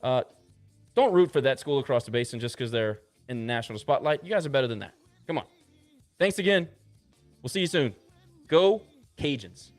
G: Don't root for that school across the basin just because they're in the national spotlight. You guys are better than that. Come on. Thanks again. We'll see you soon. Go Cajuns.